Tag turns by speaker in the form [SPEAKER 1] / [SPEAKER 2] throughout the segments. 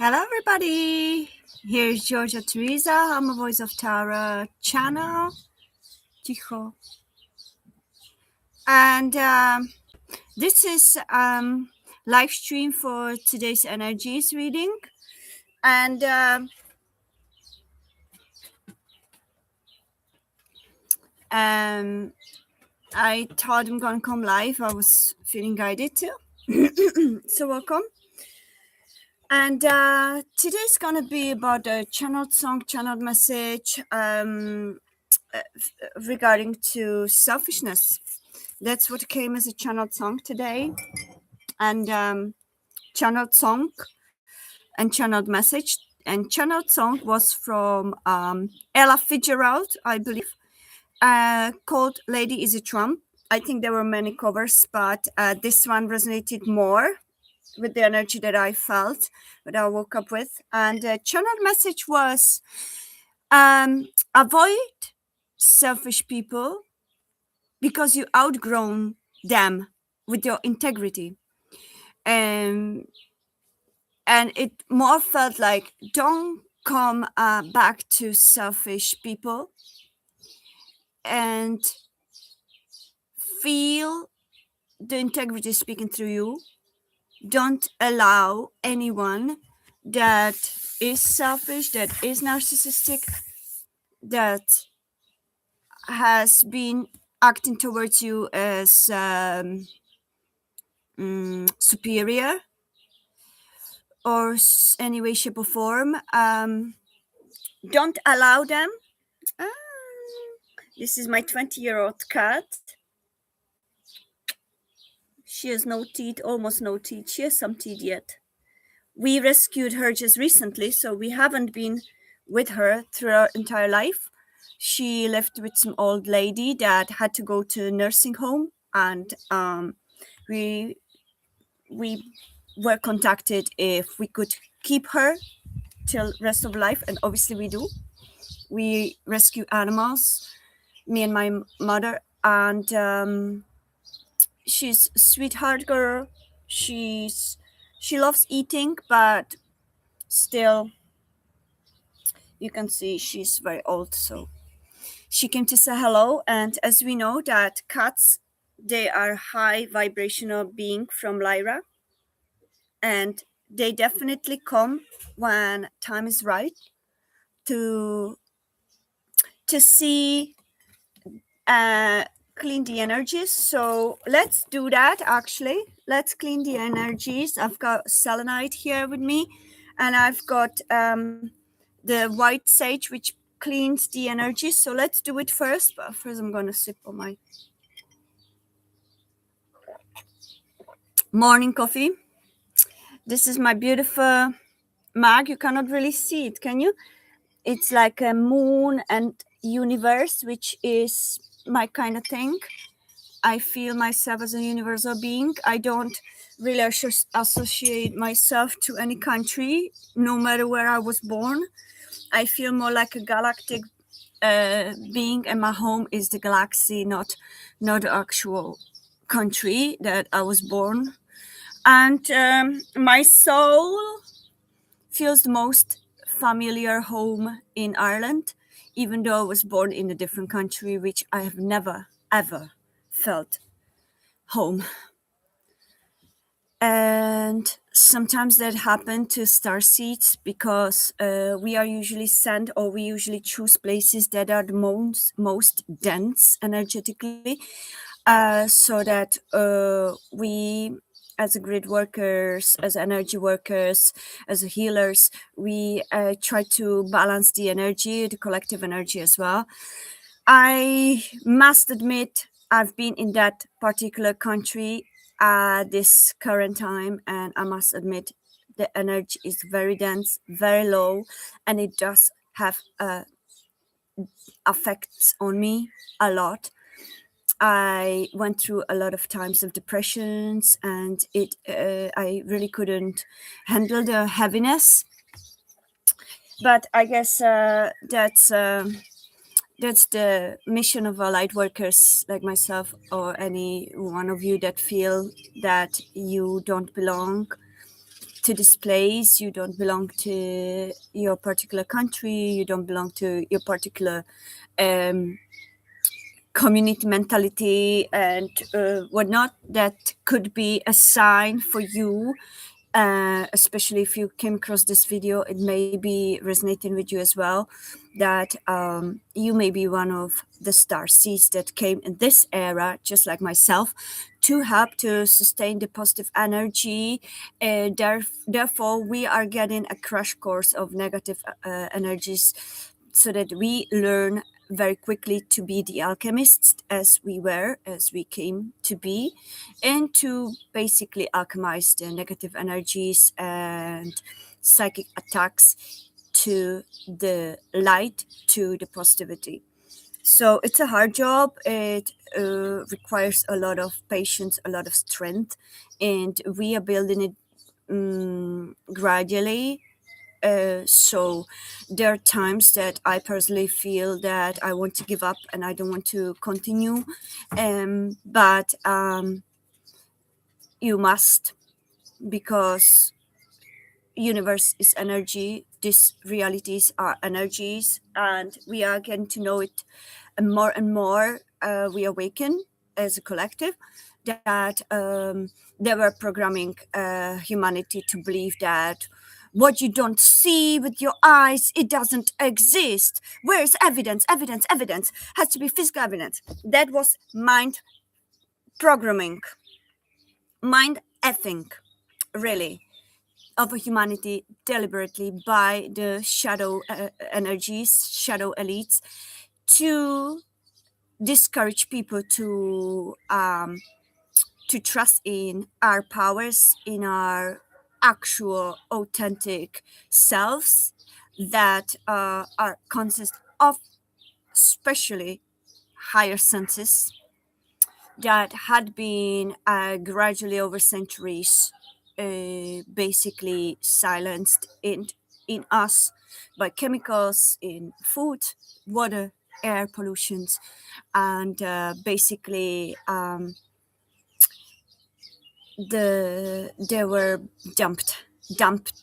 [SPEAKER 1] Hello, everybody. Here's Georgia Teresa. I'm a Voice of Tara channel. Ticho. And this is live stream for today's energies reading. And I thought I'm going to come live. I was feeling guided to. So welcome. And today's going to be about a channeled song, channeled message regarding to selfishness. That's what came as a channeled song today. And channeled song and channeled message. And channeled song was from Ella Fitzgerald, I believe, called Lady Is a Trump. I think there were many covers, but this one resonated more with the energy that I felt, that I woke up with. And the channeled message was avoid selfish people because you outgrown them with your integrity. And it more felt like don't come back to selfish people and feel the integrity speaking through you. Don't allow anyone that is selfish, that is narcissistic, that has been acting towards you as superior or any way, shape, or form. Don't allow them. This is my 20-year-old cat. She has no teeth, almost no teeth. She has some teeth yet. We rescued her just recently, so we haven't been with her through her entire life. She lived with some old lady that had to go to a nursing home, and we were contacted if we could keep her till rest of life, and obviously we do. We rescue animals, me and my mother, and she's a sweetheart girl. She loves eating, but still you can see she's very old, so she came to say hello. And as we know that cats, they are high vibrational being from Lyra, and they definitely come when time is right to see clean the energies. So let's do that. Actually, let's clean the energies. I've got selenite here with me, and I've got the white sage, which cleans the energies. So let's do it first. But first I'm going to sip on my morning coffee. This is my beautiful mug. You cannot really see it, can you? It's like a moon and universe, which is my kind of thing. I feel myself as a universal being. I don't really associate myself to any country, no matter where I was born. I feel more like a galactic being, and my home is the galaxy, not the actual country that I was born. And my soul feels the most familiar home in Ireland, even though I was born in a different country, which I have never, ever felt home. And sometimes that happens to starseeds because we are usually sent, or we usually choose places that are the most dense energetically, so that we, as grid workers, as energy workers, as healers, we try to balance the energy, the collective energy as well. I must admit, I've been in that particular country at this current time, and I must admit the energy is very dense, very low, and it does have effects on me a lot. I went through a lot of times of depressions, and I really couldn't handle the heaviness. But I guess that's the mission of our light workers like myself, or any one of you that feel that you don't belong to this place. You don't belong to your particular country. You don't belong to your particular um, community mentality and whatnot. That could be a sign for you, especially if you came across this video. It may be resonating with you as well, that you may be one of the star seeds that came in this era, just like myself, to help to sustain the positive energy. Therefore, we are getting a crash course of negative energies, so that we learn very quickly to be the alchemists as we were, as we came to be, and to basically alchemize the negative energies and psychic attacks to the light, to the positivity. So it's a hard job. It requires a lot of patience, a lot of strength, and we are building it gradually. So there are times that I personally feel that I want to give up and I don't want to continue. But you must, because universe is energy, these realities are energies, and we are getting to know it and more. We awaken as a collective that they were programming humanity to believe that what you don't see with your eyes, it doesn't exist. Where's evidence? Evidence has to be physical evidence. That was mind programming, mind effing, really, of humanity, deliberately by the shadow energies, shadow elites, to discourage people to trust in our powers, in our actual authentic selves that are consist of especially higher senses that had been gradually over centuries basically silenced in us by chemicals in food, water, air pollutions, and basically they were dumped, dumped,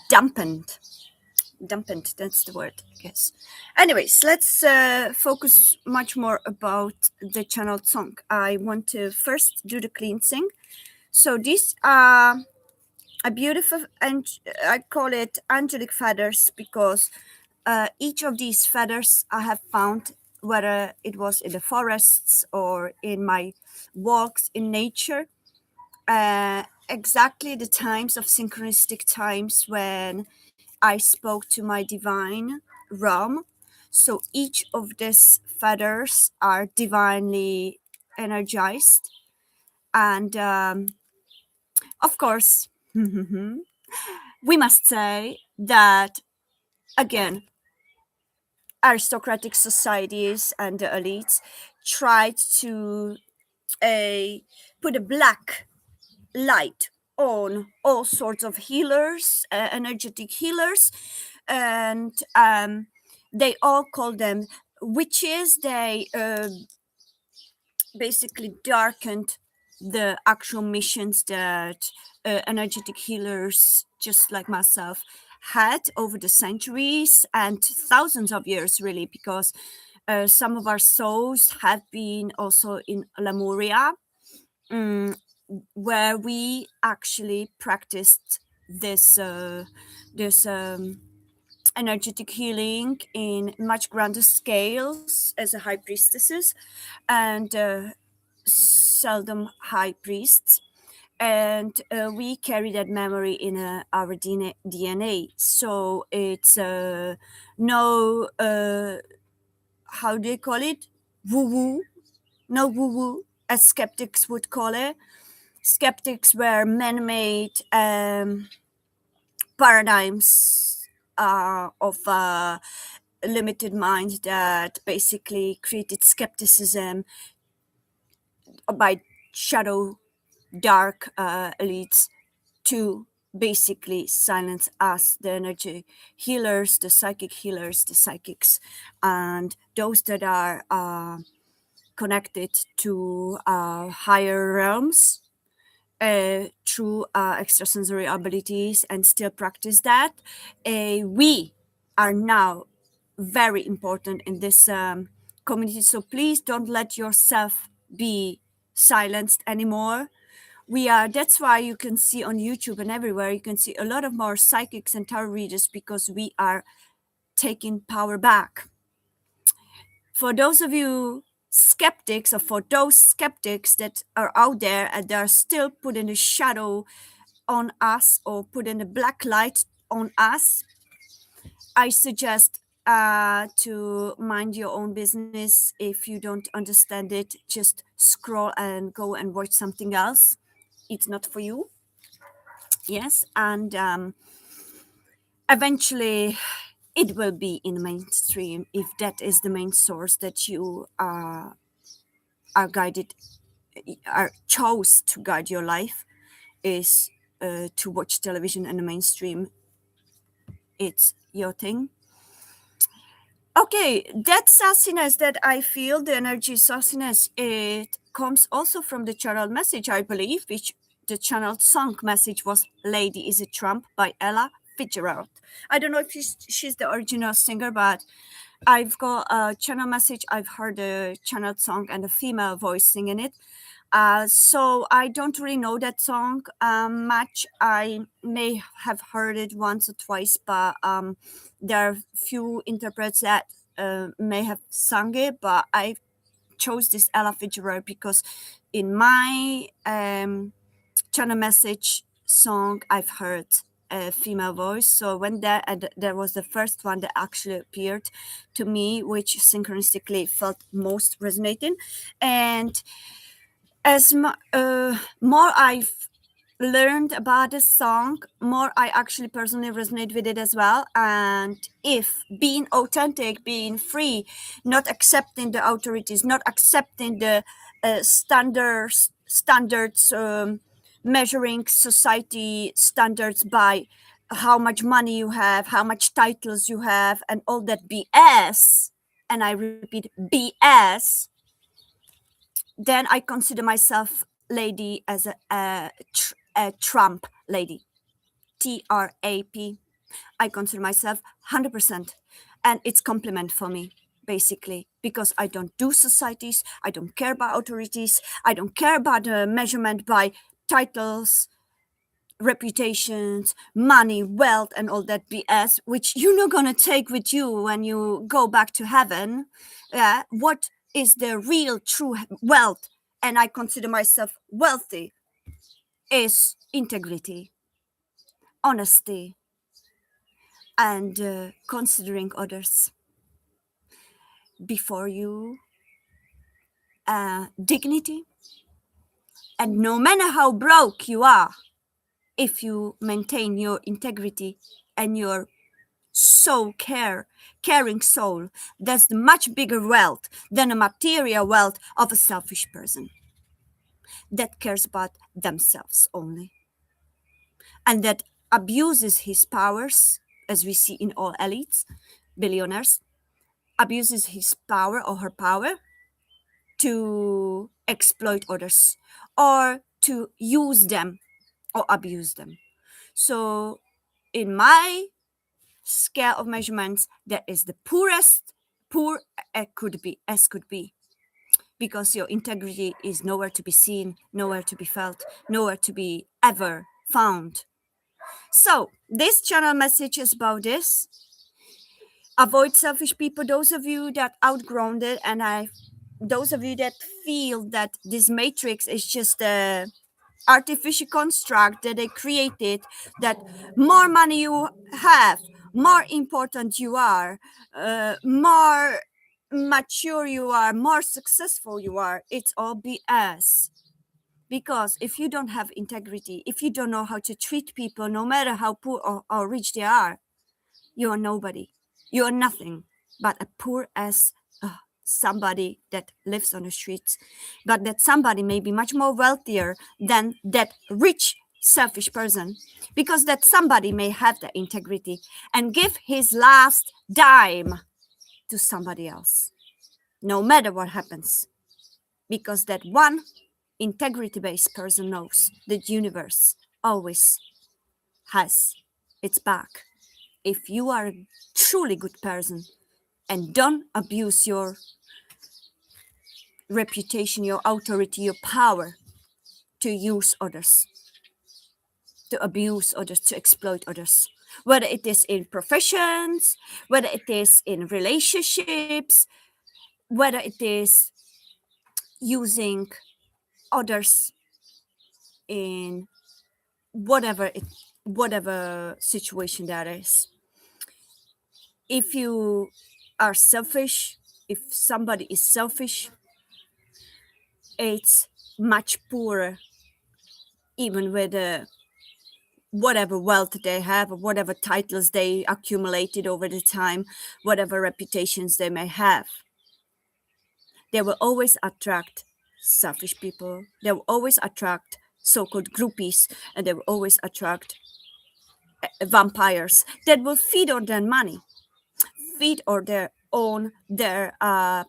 [SPEAKER 1] dampened, dampened. That's the word, I guess. Anyways, let's focus much more about the channeled song. I want to first do the cleansing. So these are a beautiful, and I call it angelic feathers because each of these feathers I have found, whether it was in the forests or in my walks in nature, exactly the times of synchronistic times when I spoke to my divine realm. So each of these feathers are divinely energized. And of course, we must say that, again, aristocratic societies and the elites tried to put a black light on all sorts of healers, energetic healers, and they all call them witches. They basically darkened the actual missions that energetic healers, just like myself, had over the centuries and thousands of years, really, because some of our souls have been also in Lemuria, mm, where we actually practiced this energetic healing in much grander scales as a high priestesses and seldom high priests. And we carry that memory in our DNA. So it's no, how do you call it? Woo woo. No woo woo, as skeptics would call it. Skeptics were man made paradigms of limited mind that basically created skepticism by shadow dark elites to basically silence us, the energy healers, the psychic healers, the psychics, and those that are connected to higher realms, through extrasensory abilities and still practice that. We are now very important in this community. So please don't let yourself be silenced anymore. We are, that's why you can see on YouTube and everywhere, you can see a lot of more psychics and tarot readers, because we are taking power back. For those of you skeptics, or for those skeptics that are out there and they are still putting a shadow on us or putting a black light on us, I suggest to mind your own business. If you don't understand it, just scroll and go and watch something else. It's not for you. Yes, and eventually it will be in the mainstream if that is the main source that you are guided, are chose to guide your life, is to watch television and the mainstream. It's your thing. Okay, that sassiness that I feel, the energy sassiness, it comes also from the channel message, I believe, which the channel song message was Lady Is a Trump by Ella Fitzgerald. I don't know if she's the original singer, but I've got a channel message, I've heard the channel song and a female voice singing it. So I don't really know that song much. I may have heard it once or twice, but there are few interprets that may have sung it. But I chose this Ella Fitzgerald because in my channel message song, I've heard a female voice. So when there was the first one that actually appeared to me, which synchronistically felt most resonating. And as more I've learned about this song, more I actually personally resonate with it as well. And if being authentic, being free, not accepting the authorities, not accepting the standards, measuring society standards by how much money you have, how much titles you have, and all that BS, and I repeat, BS, then I consider myself lady as a Trump lady. TRAP. I consider myself 100%. And it's compliment for me, basically, because I don't do societies. I don't care about authorities. I don't care about the measurement by titles, reputations, money, wealth, and all that BS, which you're not going to take with you when you go back to heaven. What is the real true wealth? And I consider myself wealthy, is integrity, honesty, and considering others before you, dignity. And no matter how broke you are, if you maintain your integrity and your caring soul, that's the much bigger wealth than a material wealth of a selfish person that cares about themselves only and that abuses his powers, as we see in all elites, billionaires, abuses his power or her power to exploit others or to use them or abuse them. So in my scale of measurements, that is the poor could be, as could be, because your integrity is nowhere to be seen, nowhere to be felt, nowhere to be ever found. So this channel message is about this. Avoid selfish people. Those of you that outgrown it, and those of you that feel that this matrix is just a artificial construct that they created, that more money you have, more important you are, more mature you are, more successful you are, it's all BS. Because if you don't have integrity, if you don't know how to treat people, no matter how poor or rich they are, you are nobody. You are nothing but a poor as somebody that lives on the streets. But that somebody may be much more wealthier than that rich, selfish person, because that somebody may have the integrity and give his last dime to somebody else, no matter what happens. Because that one integrity-based person knows the universe always has its back. If you are a truly good person and don't abuse your reputation, your authority, your power to use others, to abuse others, to exploit others, whether it is in professions, whether it is in relationships, whether it is using others in whatever situation that is. If you are selfish, if somebody is selfish, it's much poorer, even with whatever wealth they have, or whatever titles they accumulated over the time, whatever reputations they may have. They will always attract selfish people. They will always attract so-called groupies, and they will always attract vampires that will feed on their money, feed on their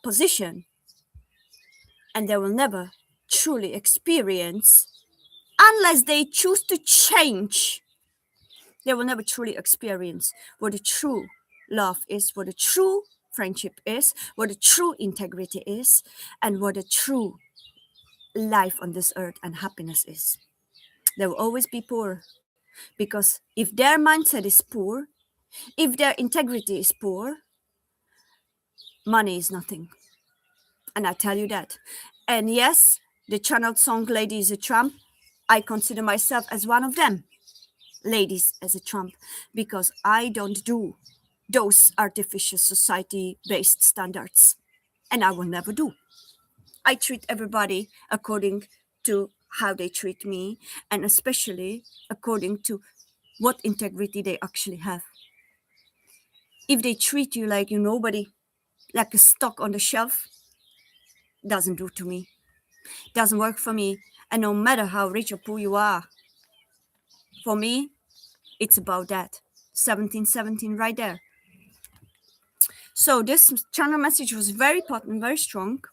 [SPEAKER 1] position, and they will never truly experience, unless they choose to change, they will never truly experience what the true love is, what the true friendship is, what the true integrity is, and what the true life on this earth and happiness is. They will always be poor, because if their mindset is poor, if their integrity is poor, money is nothing. And I tell you that. And yes, the channeled song Lady is a Trump, I consider myself as one of them. Ladies as a Trump, because I don't do those artificial society based standards, and I will never do. I treat everybody according to how they treat me, and especially according to what integrity they actually have. If they treat you like you're nobody, like a stock on the shelf, doesn't do to me, doesn't work for me. And no matter how rich or poor you are, for me, it's about that 1717 right there. So this channel message was very potent, very strong.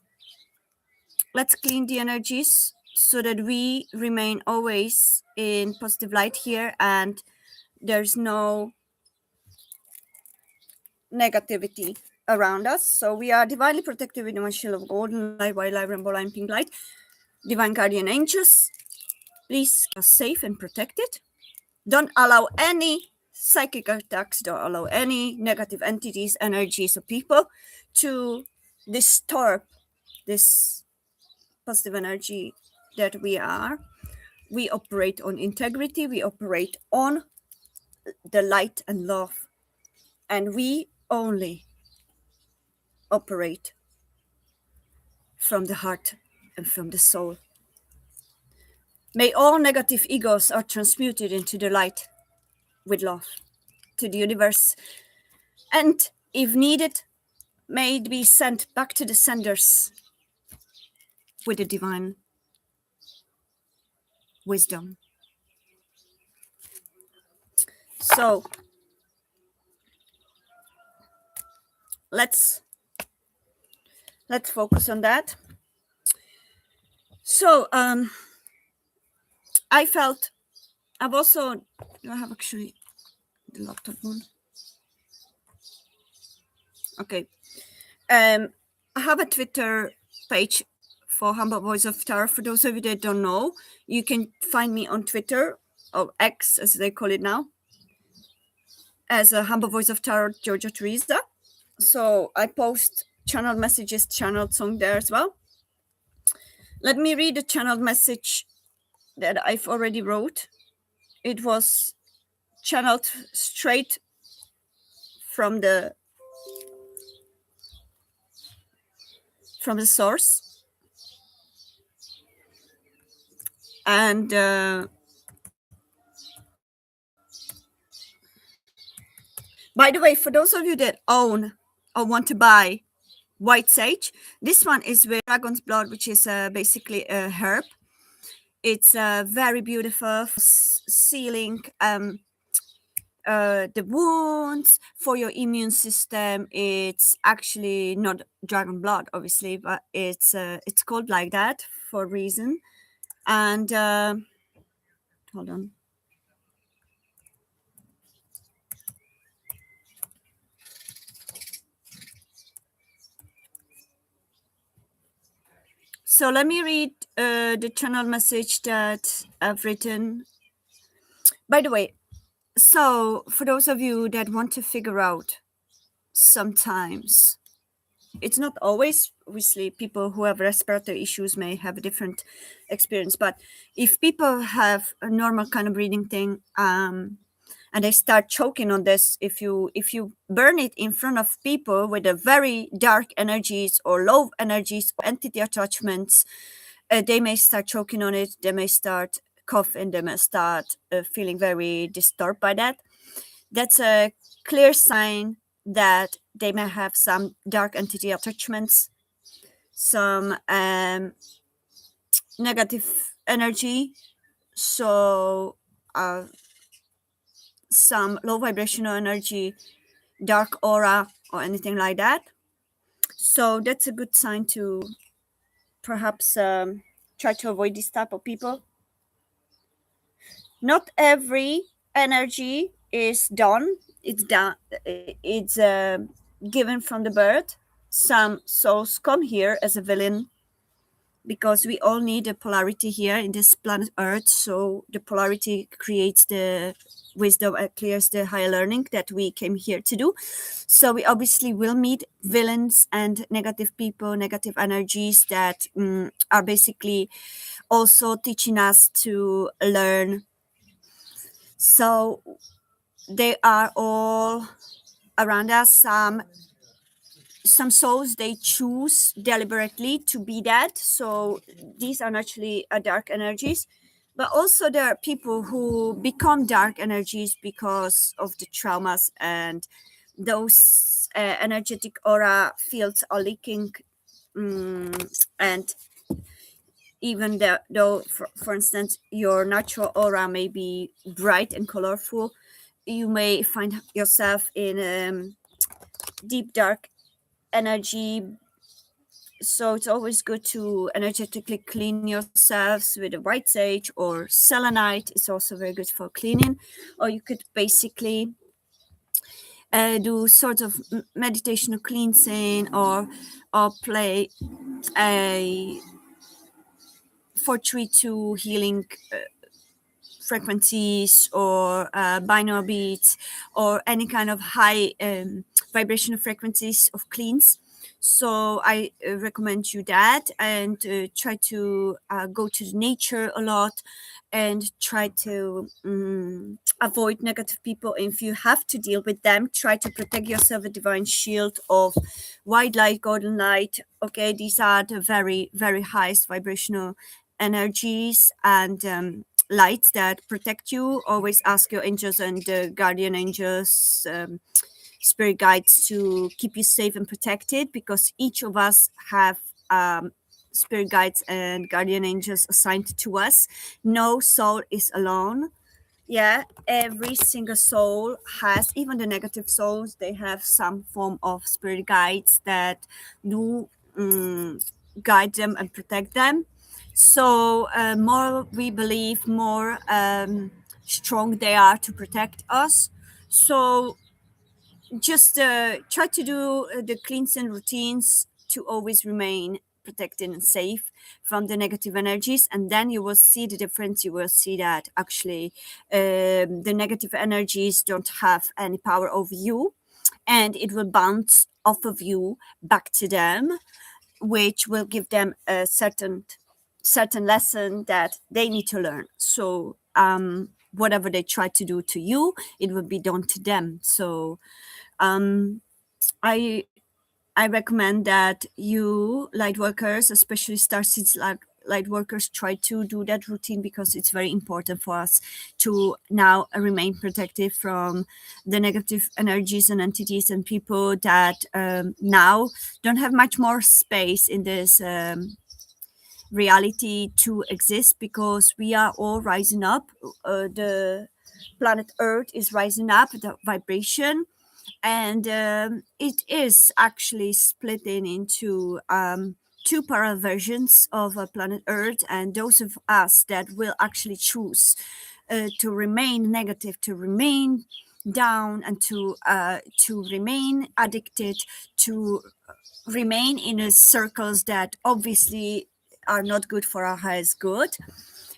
[SPEAKER 1] Let's clean the energies so that we remain always in positive light here, and there's no negativity around us. So we are divinely protected with the shield of golden light, white light, rainbow light, pink light. Divine guardian angels, please keep us safe and protected. Don't allow any psychic attacks, don't allow any negative entities, energies, or people to disturb this positive energy that we are. We operate on integrity, we operate on the light and love, and we only operate from the heart and from the soul. May all negative egos are transmuted into the light with love to the universe, and if needed, may it be sent back to the senders with the divine wisdom. So let's focus on that. So I felt I've also, do I have actually the laptop one? Okay. I have a Twitter page for Humble Voice of Tarot. For those of you that don't know, you can find me on Twitter, or X as they call it now, as a Humble Voice of Tarot, Georgia Teresa. So I post channeled messages, channeled song there as well. Let me read the channeled message that I've already wrote. It was channeled straight from the source. And by the way, for those of you that own or want to buy white sage, this one is with dragon's blood, which is basically a herb. It's very beautiful for sealing the wounds, for your immune system. It's actually not dragon blood, obviously, but it's called like that for a reason. And hold on. So let me read the channel message that I've written. By the way, so for those of you that want to figure out, sometimes it's not always, obviously people who have respiratory issues may have a different experience, but if people have a normal kind of breathing thing, and they start choking on this, if you burn it in front of people with a very dark energies or low energies or entity attachments, they may start choking on it, they may start coughing, they may start feeling very disturbed by that. That's a clear sign that they may have some dark entity attachments, some negative energy, so uh, some low vibrational energy, dark aura, or anything like that. So that's a good sign to perhaps try to avoid this type of people. Not every energy is done. It's done. It's given from the birth. Some souls come here as a villain because we all need a polarity here in this planet Earth. So the polarity creates the wisdom and clears the higher learning that we came here to do. So we obviously will meet villains and negative people, negative energies that are basically also teaching us to learn. So they are all around us. Some souls, they choose deliberately to be that, so these are naturally dark energies. But also there are people who become dark energies because of the traumas, and those energetic aura fields are leaking. And even though for instance your natural aura may be bright and colorful, you may find yourself in deep dark energy. So it's always good to energetically clean yourselves with a white sage, or selenite is also very good for cleaning. Or you could basically do sort of meditation or cleansing, or play a 432 healing frequencies, or binaural beats, or any kind of high vibrational frequencies of cleans. So I recommend you that, and try to go to the nature a lot, and try to avoid negative people. If you have to deal with them, try to protect yourself with divine shield of white light, golden light. Okay, these are the very, very highest vibrational energies and lights that protect you. Always ask your angels and guardian angels, spirit guides, to keep you safe and protected, because each of us have spirit guides and guardian angels assigned to us. No soul is alone. Yeah, every single soul has, even the negative souls, they have some form of spirit guides that do guide them and protect them. So more we believe, more strong they are to protect us. So just try to do the cleansing routines to always remain protected and safe from the negative energies, and then you will see the difference. You will see that actually the negative energies don't have any power over you, and it will bounce off of you back to them, which will give them a certain lesson that they need to learn. So whatever they try to do to you, it will be done to them. So um, I I recommend that you light workers, especially starseeds light workers, try to do that routine, because it's very important for us to now remain protected from the negative energies and entities and people that now don't have much more space in this reality to exist, because we are all rising up. The planet Earth is rising up, the vibration, and it is actually splitting into two parallel versions of planet Earth, and those of us that will actually choose to remain negative, to remain down, and to remain addicted, to remain in circles that obviously are not good for our highest good.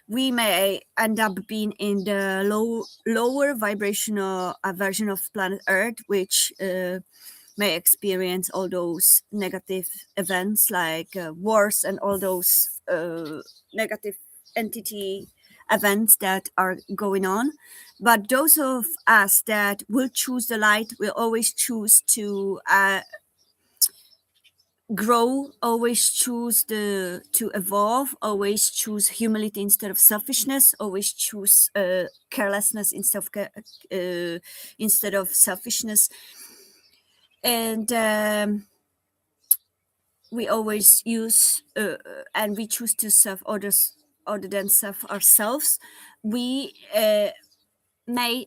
[SPEAKER 1] We may end up being in the lower vibrational version of planet Earth, which may experience all those negative events like wars and all those negative entity events that are going on. But those of us that will choose the light will always choose to grow, always choose the to evolve, always choose humility instead of selfishness, always choose carelessness instead of selfishness. And we always use and we choose to serve others other than serve ourselves. We may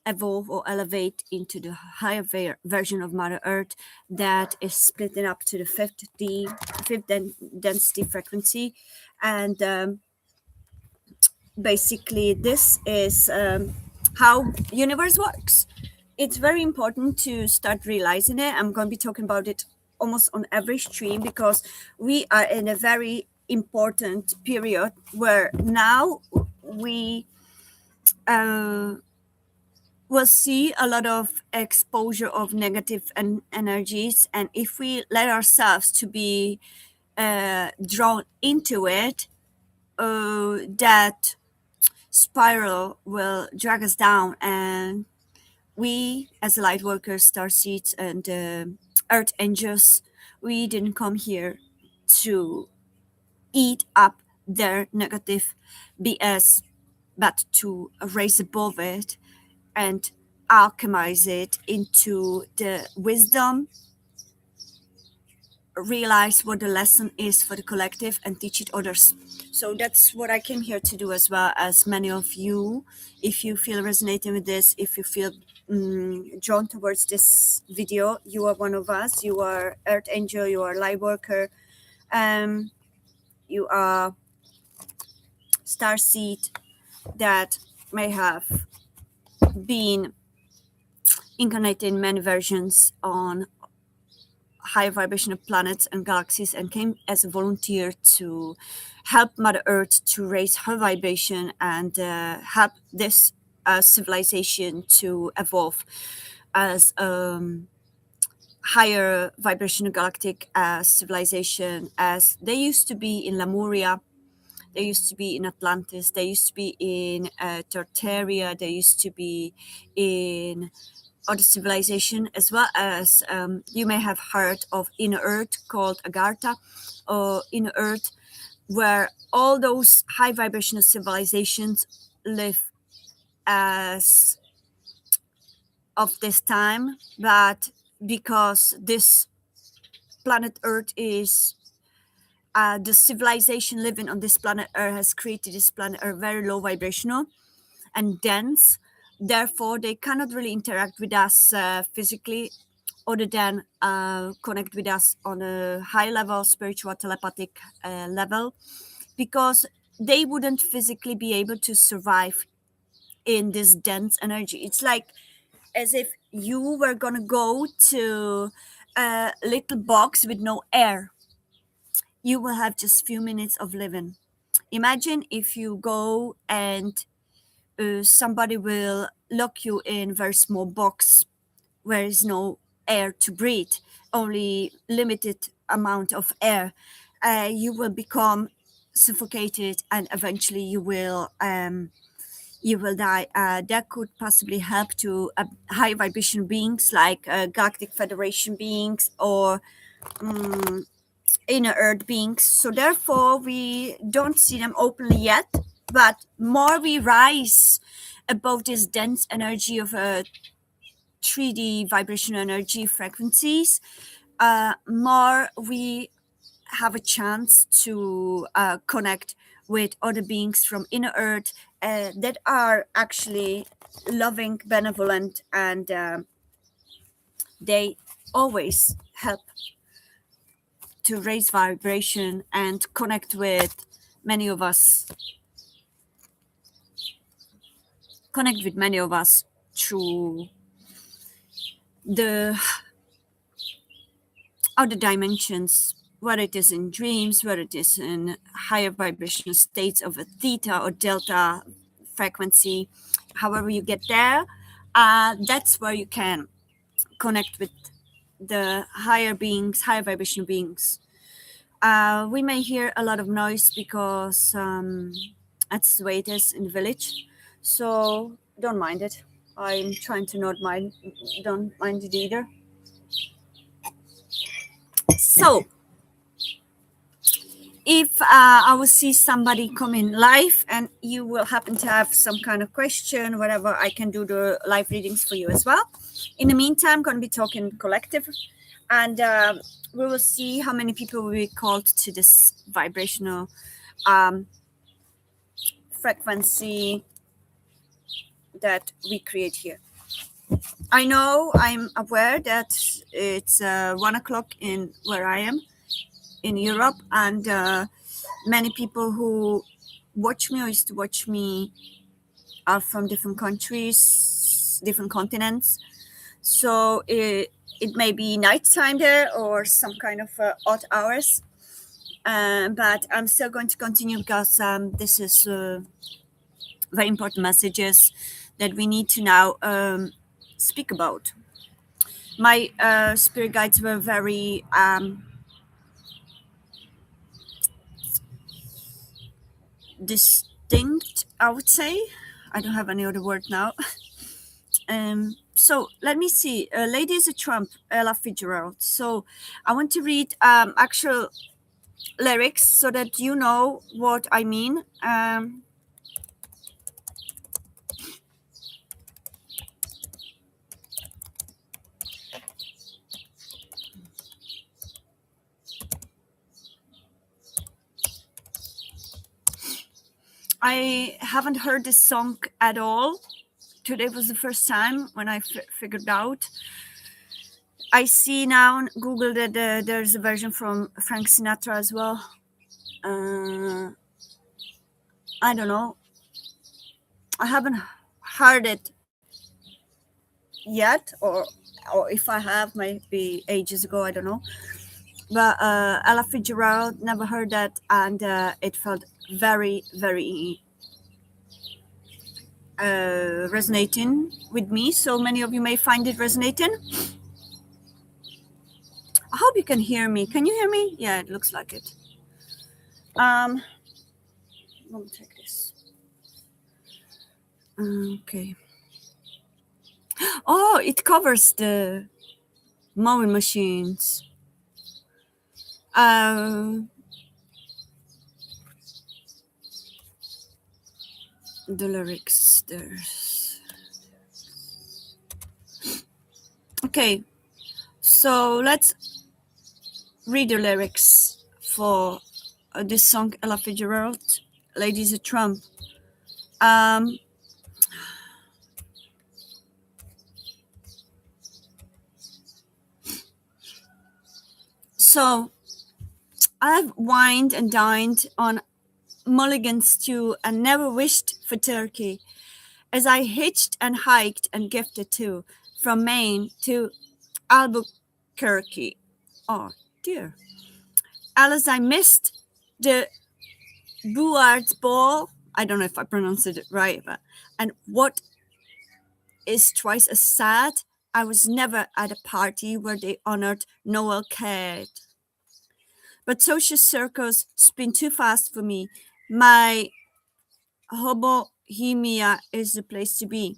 [SPEAKER 1] evolve or elevate into the higher version of Mother Earth that is splitting up to the fifth density frequency. And basically this is how universe works. It's very important to start realizing it. I'm going to be talking about it almost on every stream because we are in a very important period where now we will see a lot of exposure of negative energies, and if we let ourselves to be drawn into it, that spiral will drag us down, and we as light workers, star seeds, and earth angels, we didn't come here to eat up their negative BS, but to raise above it and alchemize it into the wisdom, realize what the lesson is for the collective, and teach it others. So that's what I came here to do, as well as many of you. If you feel resonating with this, if you feel drawn towards this video, you are one of us. You are earth angel, you are light worker, you are star seed that may have been incarnated in many versions on high vibrational planets and galaxies, and came as a volunteer to help Mother Earth to raise her vibration and help this civilization to evolve as higher vibrational galactic civilization, as they used to be in Lemuria, they used to be in Atlantis, they used to be in Tartaria, they used to be in other civilization, as well as you may have heard of Inner Earth called Agartha, or Inner Earth, where all those high vibrational civilizations live as of this time. But because this planet Earth is the civilization living on this planet Earth has created this planet Earth very low vibrational and dense. Therefore, they cannot really interact with us physically, other than connect with us on a high level, spiritual, telepathic level, because they wouldn't physically be able to survive in this dense energy. It's like as if you were going to go to a little box with no air. You will have just few minutes of living. Imagine if you go and somebody will lock you in a very small box where is no air to breathe, only limited amount of air. You will become suffocated, and eventually you will die. That could possibly help to high vibration beings like Galactic Federation beings or inner earth beings. So therefore we don't see them openly yet, but more we rise above this dense energy of 3D vibrational energy frequencies, more we have a chance to connect with other beings from inner earth that are actually loving, benevolent, and they always help to raise vibration and connect with many of us, through the other dimensions, whether it is in dreams, whether it is in higher vibrational states of a theta or delta frequency, however you get there, that's where you can connect with the higher beings, higher vibrational beings. We may hear a lot of noise because that's the way it is in the village, so don't mind it. I'm trying to don't mind it either. So if I will see somebody come in live and you will happen to have some kind of question, whatever, I can do the live readings for you as well. In the meantime, I'm going to be talking collective, and we will see how many people will be called to this vibrational frequency that we create here. I know, I'm aware that it's 1 o'clock in where I am in Europe, and many people who watch me or used to watch me are from different countries, different continents. So it may be nighttime there or some kind of odd hours. But I'm still going to continue because this is very important messages that we need to now speak about. My spirit guides were very distinct, I would say. I don't have any other word now. So let me see. Lady is a Trump, Ella Fitzgerald. So I want to read actual lyrics so that you know what I mean. I haven't heard this song at all. Today was the first time when I figured out. I see now on Google that there's a version from Frank Sinatra as well. I don't know. I haven't heard it yet, or if I have, maybe ages ago, I don't know. But Ella Fitzgerald, never heard that, and it felt very, very resonating with me. So many of you may find it resonating. I hope you can hear me. Can you hear me? Yeah, it looks like it. Let me take this. Okay. Oh, it covers the mowing machines. The lyrics there's okay, so let's read the lyrics for this song, Ella Fitzgerald, Ladies of Trump. So I've wined and dined on mulligan stew and never wished for turkey, as I hitched and hiked and gifted too, from Maine to Albuquerque. Oh dear. Alice, I missed the Buard's ball. I don't know if I pronounced it right, but and what is twice as sad, I was never at a party where they honored Noel Cade. But social circles spin too fast for me. My hobohemia is the place to be.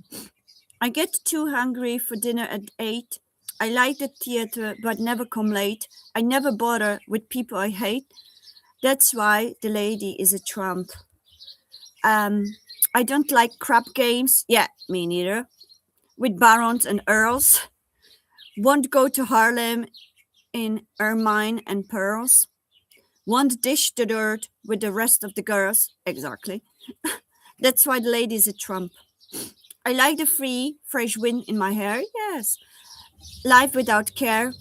[SPEAKER 1] I get too hungry for dinner at 8. I like the theater but never come late. I never bother with people I hate. That's why the lady is a Trump. I don't like crap games. Yeah, me neither. With barons and earls. Won't go to Harlem in ermine and pearls. Won't dish the dirt with the rest of the girls. Exactly. That's why the lady is a Trump. I like the free, fresh wind in my hair. Yes. Life without care.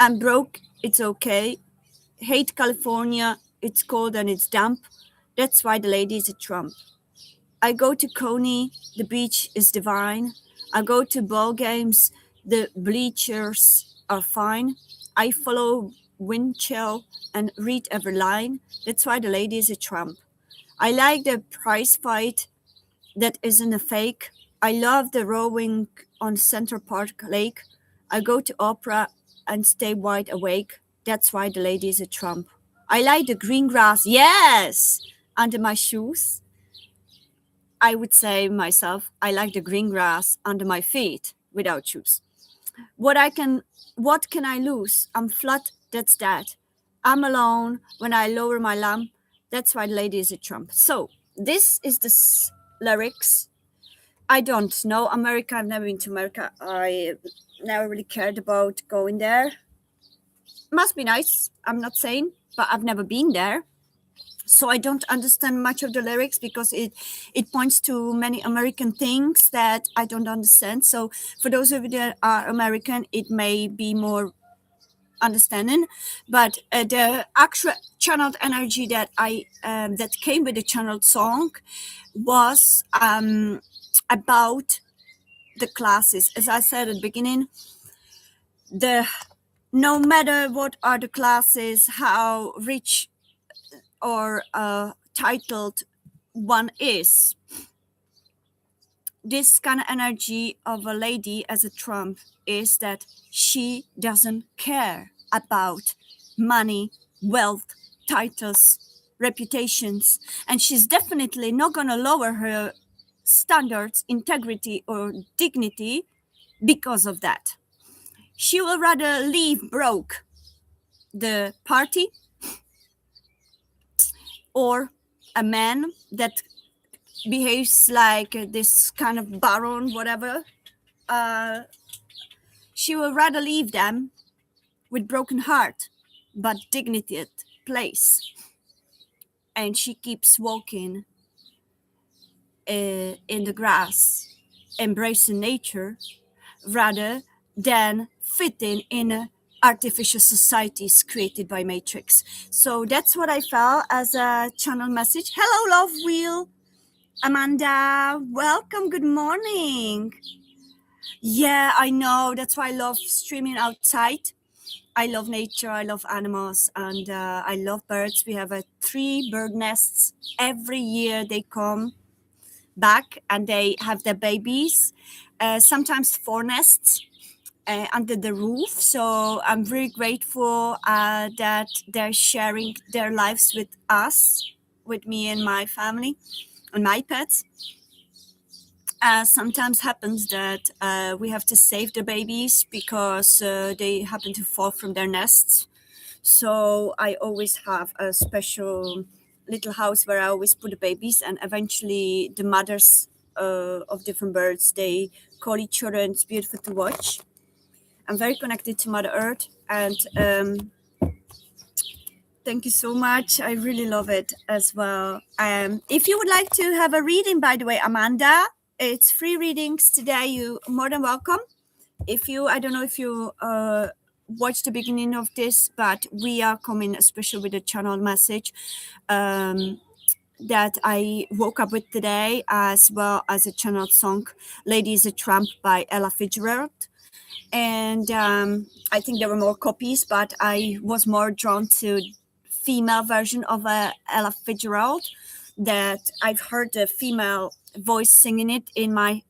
[SPEAKER 1] I'm broke it's okay. Hate California, it's cold and it's damp. That's why the lady is a Trump. I go to Coney, the beach is divine. I go to ball games, the bleachers are fine. I follow wind chill and read every line. That's why the lady is a Trump. I like the prize fight that isn't a fake. I love the rowing on Central Park Lake. I go to opera and stay wide awake. That's why the lady is a Trump. I like the green grass, yes, under my shoes. I would say myself, I like the green grass under my feet without shoes. What can I lose? I'm flat, that's that. I'm alone when I lower my lamp. That's why the lady is a Trump. So this is the lyrics. I don't know America. I've never been to America. I never really cared about going there. Must be nice. I'm not saying, but I've never been there. So I don't understand much of the lyrics because it points to many American things that I don't understand. So for those of you that are American, it may be more understanding, but the actual channeled energy that I that came with the channeled song was about the classes. As I said at the beginning, the no matter what are the classes, how rich or titled one is, this kind of energy of a lady as a Trump is that she doesn't care about money, wealth, titles, reputations, and she's definitely not going to lower her standards, integrity, or dignity because of that. She will rather leave broke the party or a man that behaves like this kind of baron, whatever. She will rather leave them with broken heart, but dignified place. And she keeps walking in the grass, embracing nature, rather than fitting in artificial societies created by Matrix. So that's what I felt as a channel message. Hello, love wheel. Amanda, welcome. Good morning. Yeah, I know. That's why I love streaming outside. I love nature. I love animals, and I love birds. We have 3 bird nests every year. They come back and they have their babies. Sometimes 4 nests under the roof. So I'm very grateful that they're sharing their lives with us, with me and my family and my pets. Sometimes happens that we have to save the babies because they happen to fall from their nests. So I always have a special little house where I always put the babies, and eventually the mothers of different birds, they call each other, and it's beautiful to watch. I'm very connected to Mother Earth, and thank you so much. I really love it as well. If you would like to have a reading, by the way, Amanda, it's free readings today. You more than welcome. I don't know if you watched the beginning of this, but we are coming especially with a channel message that I woke up with today, as well as a channeled song, Lady is a Tramp by Ella Fitzgerald. And I think there were more copies, but I was more drawn to female version of Ella Fitzgerald, that I've heard the female voice singing it in my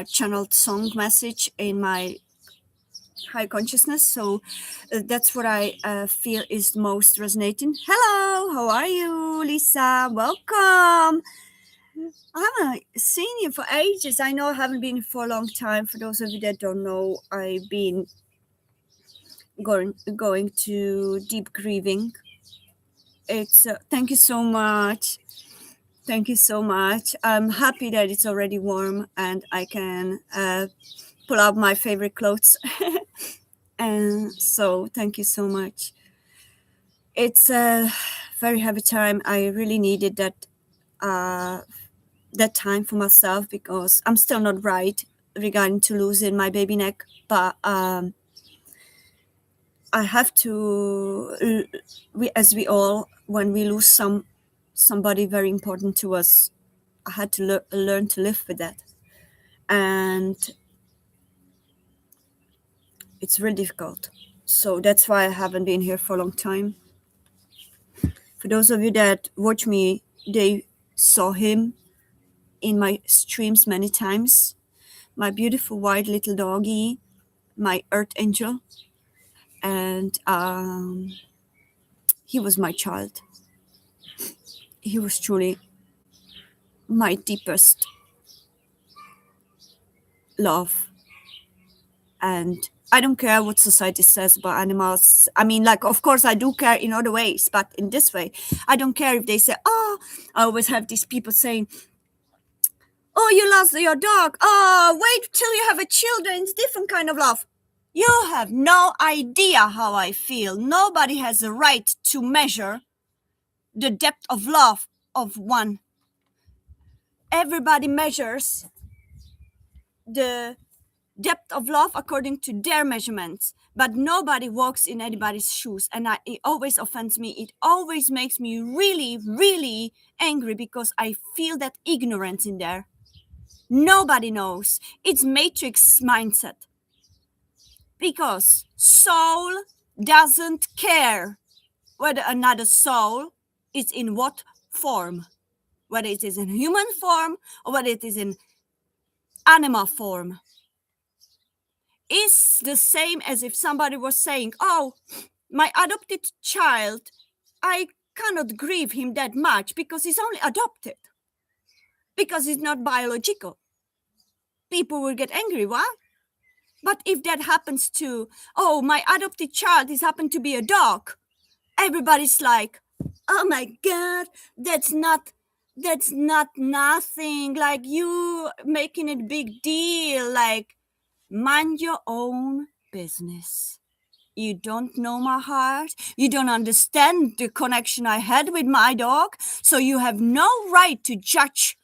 [SPEAKER 1] channeled song message in my high consciousness. So that's what I feel is most resonating. Hello, how are you, Lisa? Welcome. I haven't seen you for ages. I know I haven't been for a long time. For those of you that don't know, I've been going to deep grieving. It's thank you so much. Thank you so much. I'm happy that it's already warm and I can pull out my favorite clothes. And so thank you so much. It's a very heavy time. I really needed that time for myself because I'm still not right. regarding to losing my baby neck, but I have to, as we all, when we lose somebody very important to us, I had to learn to live with that. And it's really difficult. So that's why I haven't been here for a long time. For those of you that watch me, they saw him in my streams many times. My beautiful white little doggy, my earth angel. And he was my child. He was truly my deepest love. And I don't care what society says about animals. I mean, like, of course, I do care in other ways, but in this way, I don't care if they say, oh, I always have these people saying, oh, you lost your dog. Oh, wait till you have a children. It's different kind of love. You have no idea how I feel. Nobody has a right to measure the depth of love of one. Everybody measures the depth of love according to their measurements, but nobody walks in anybody's shoes. And it always offends me. It always makes me really, really angry because I feel that ignorance in there. Nobody knows. It's matrix mindset. Because soul doesn't care whether another soul is in what form, whether it is in human form or whether it is in animal form. It's the same as if somebody was saying, oh, my adopted child, I cannot grieve him that much because he's only adopted, because he's not biological. People will get angry, what? But if that happens to, oh, my adopted child is happened to be a dog, everybody's like, oh my God, that's not nothing. Like, you making it big deal. Like, mind your own business. You don't know my heart. You don't understand the connection I had with my dog. So you have no right to judge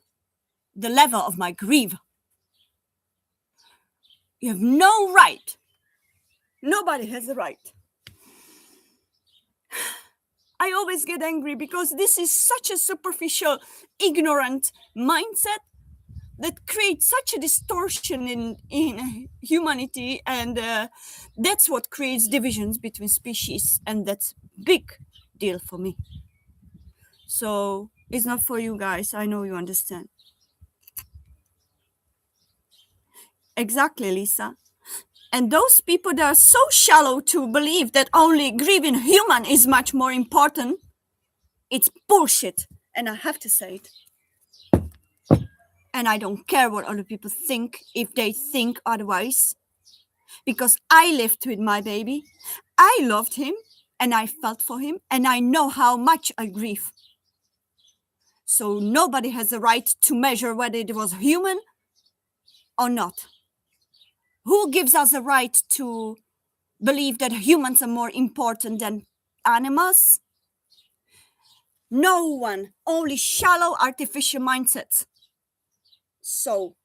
[SPEAKER 1] the level of my grief. You have no right. Nobody has the right. I always get angry because this is such a superficial, ignorant mindset that creates such a distortion in humanity, and that's what creates divisions between species, and that's big deal for me. So it's not for you guys. I know you understand. Exactly, Lisa. And those people that are so shallow to believe that only grieving human is much more important, it's bullshit. And I have to say it. And I don't care what other people think if they think otherwise. Because I lived with my baby. I loved him and I felt for him and I know how much I grieve. So nobody has the right to measure whether it was human or not. Who gives us the right to believe that humans are more important than animals? No one. Only shallow artificial mindsets. So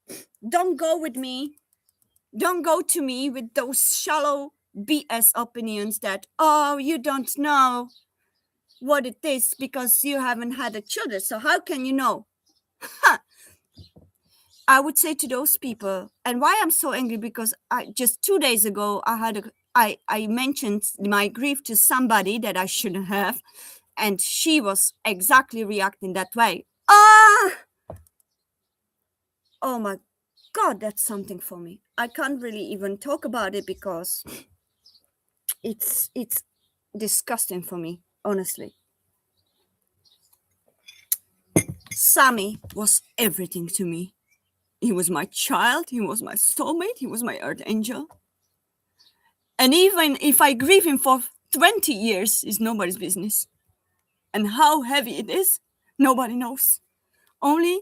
[SPEAKER 1] don't go with me. Don't go to me with those shallow BS opinions that, oh, you don't know what it is because you haven't had a children. So how can you know? I would say to those people, and why I'm so angry, because just 2 days ago, I mentioned my grief to somebody that I shouldn't have, and she was exactly reacting that way. Oh my God, that's something for me. I can't really even talk about it because it's disgusting for me, honestly. Sammy was everything to me. He was my child, he was my soulmate, he was my earth angel. And even if I grieve him for 20 years, it's nobody's business. And how heavy it is, nobody knows. Only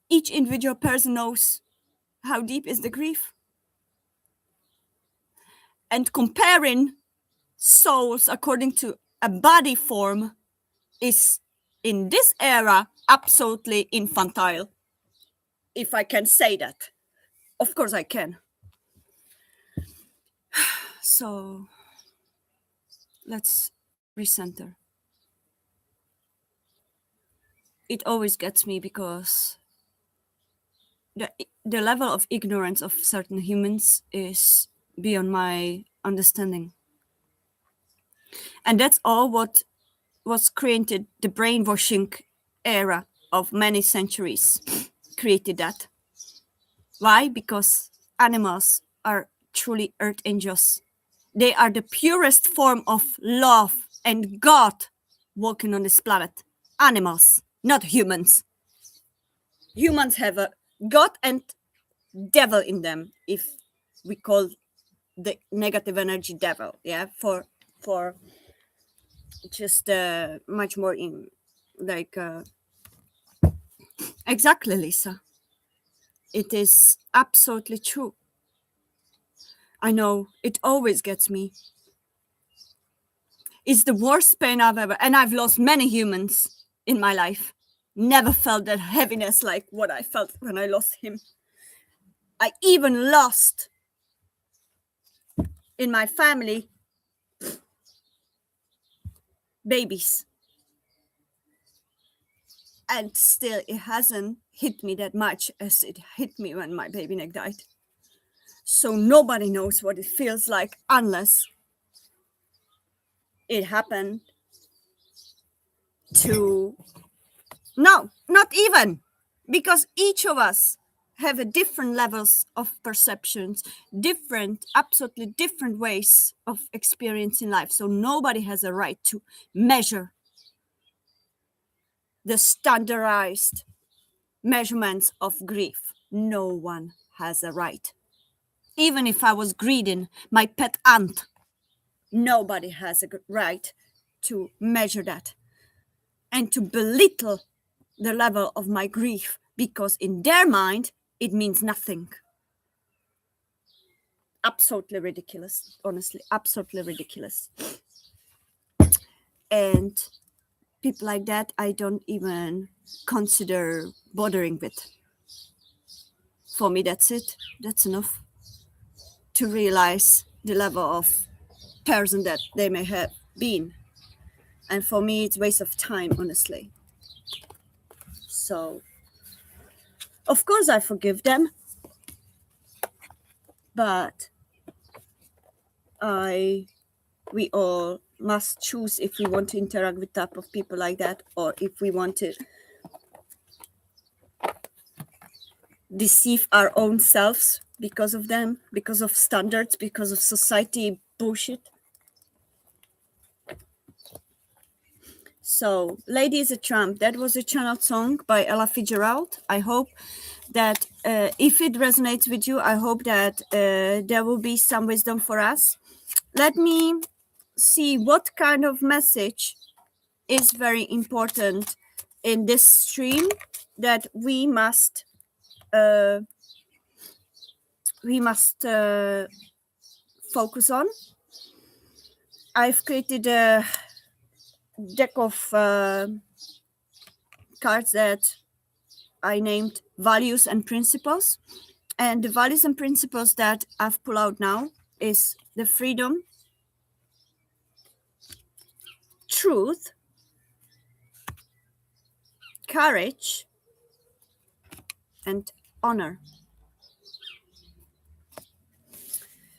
[SPEAKER 1] each individual person knows how deep is the grief. And comparing souls according to a body form is, in this era, absolutely infantile, if I can say that. Of course I can. So let's recenter. It always gets me because the level of ignorance of certain humans is beyond my understanding. And that's all what was created, the brainwashing era of many centuries created that. Why? Because animals are truly earth angels. They are the purest form of love and God walking on this planet. Animals, not humans. Humans have a God and devil in them, if we call the negative energy devil, yeah, for just much more in like exactly, Lisa. It is absolutely true. I know it always gets me. It's the worst pain I've ever, and I've lost many humans in my life. Never felt that heaviness like what I felt when I lost him. I even lost in my family babies, and still it hasn't hit me that much as it hit me when my baby neck died. So nobody knows what it feels like unless it happened to, no, not even, because each of us have a different levels of perceptions, different, absolutely different ways of experiencing life. So nobody has a right to measure the standardized measurements of grief. No one has a right. Even if I was greeting my pet aunt, nobody has a right to measure that and to belittle the level of my grief, because in their mind it means nothing. Absolutely ridiculous, honestly, absolutely ridiculous. And people like that I don't even consider bothering with. For me, that's it. That's enough to realize the level of person that they may have been. And for me, it's waste of time, honestly. So of course I forgive them, but I we all must choose if we want to interact with type of people like that, or if we want to deceive our own selves because of them, because of standards, because of society bullshit. So Lady is a Tramp, that was a channel song by Ella Fitzgerald. I hope that if it resonates with you, I hope that there will be some wisdom for us. Let me see what kind of message is very important in this stream that we must focus on. I've created a deck of cards that I named values and principles, and the values and principles that I've pulled out now is the freedom, truth, courage, and honor.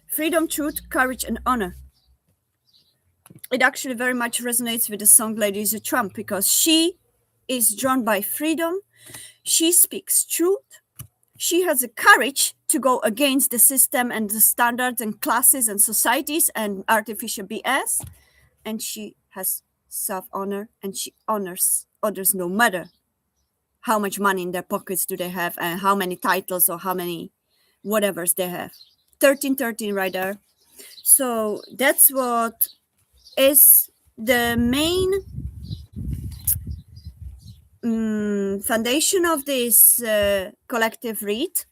[SPEAKER 1] Freedom, truth, courage, and honor. It actually very much resonates with the song Lady is a Trump, because she is drawn by freedom. She speaks truth. She has the courage to go against the system and the standards and classes and societies and artificial BS. And she has self-honor, and she honors others no matter how much money in their pockets do they have and how many titles or how many whatevers they have. 1313 right there. So that's what is the main foundation of this collective read.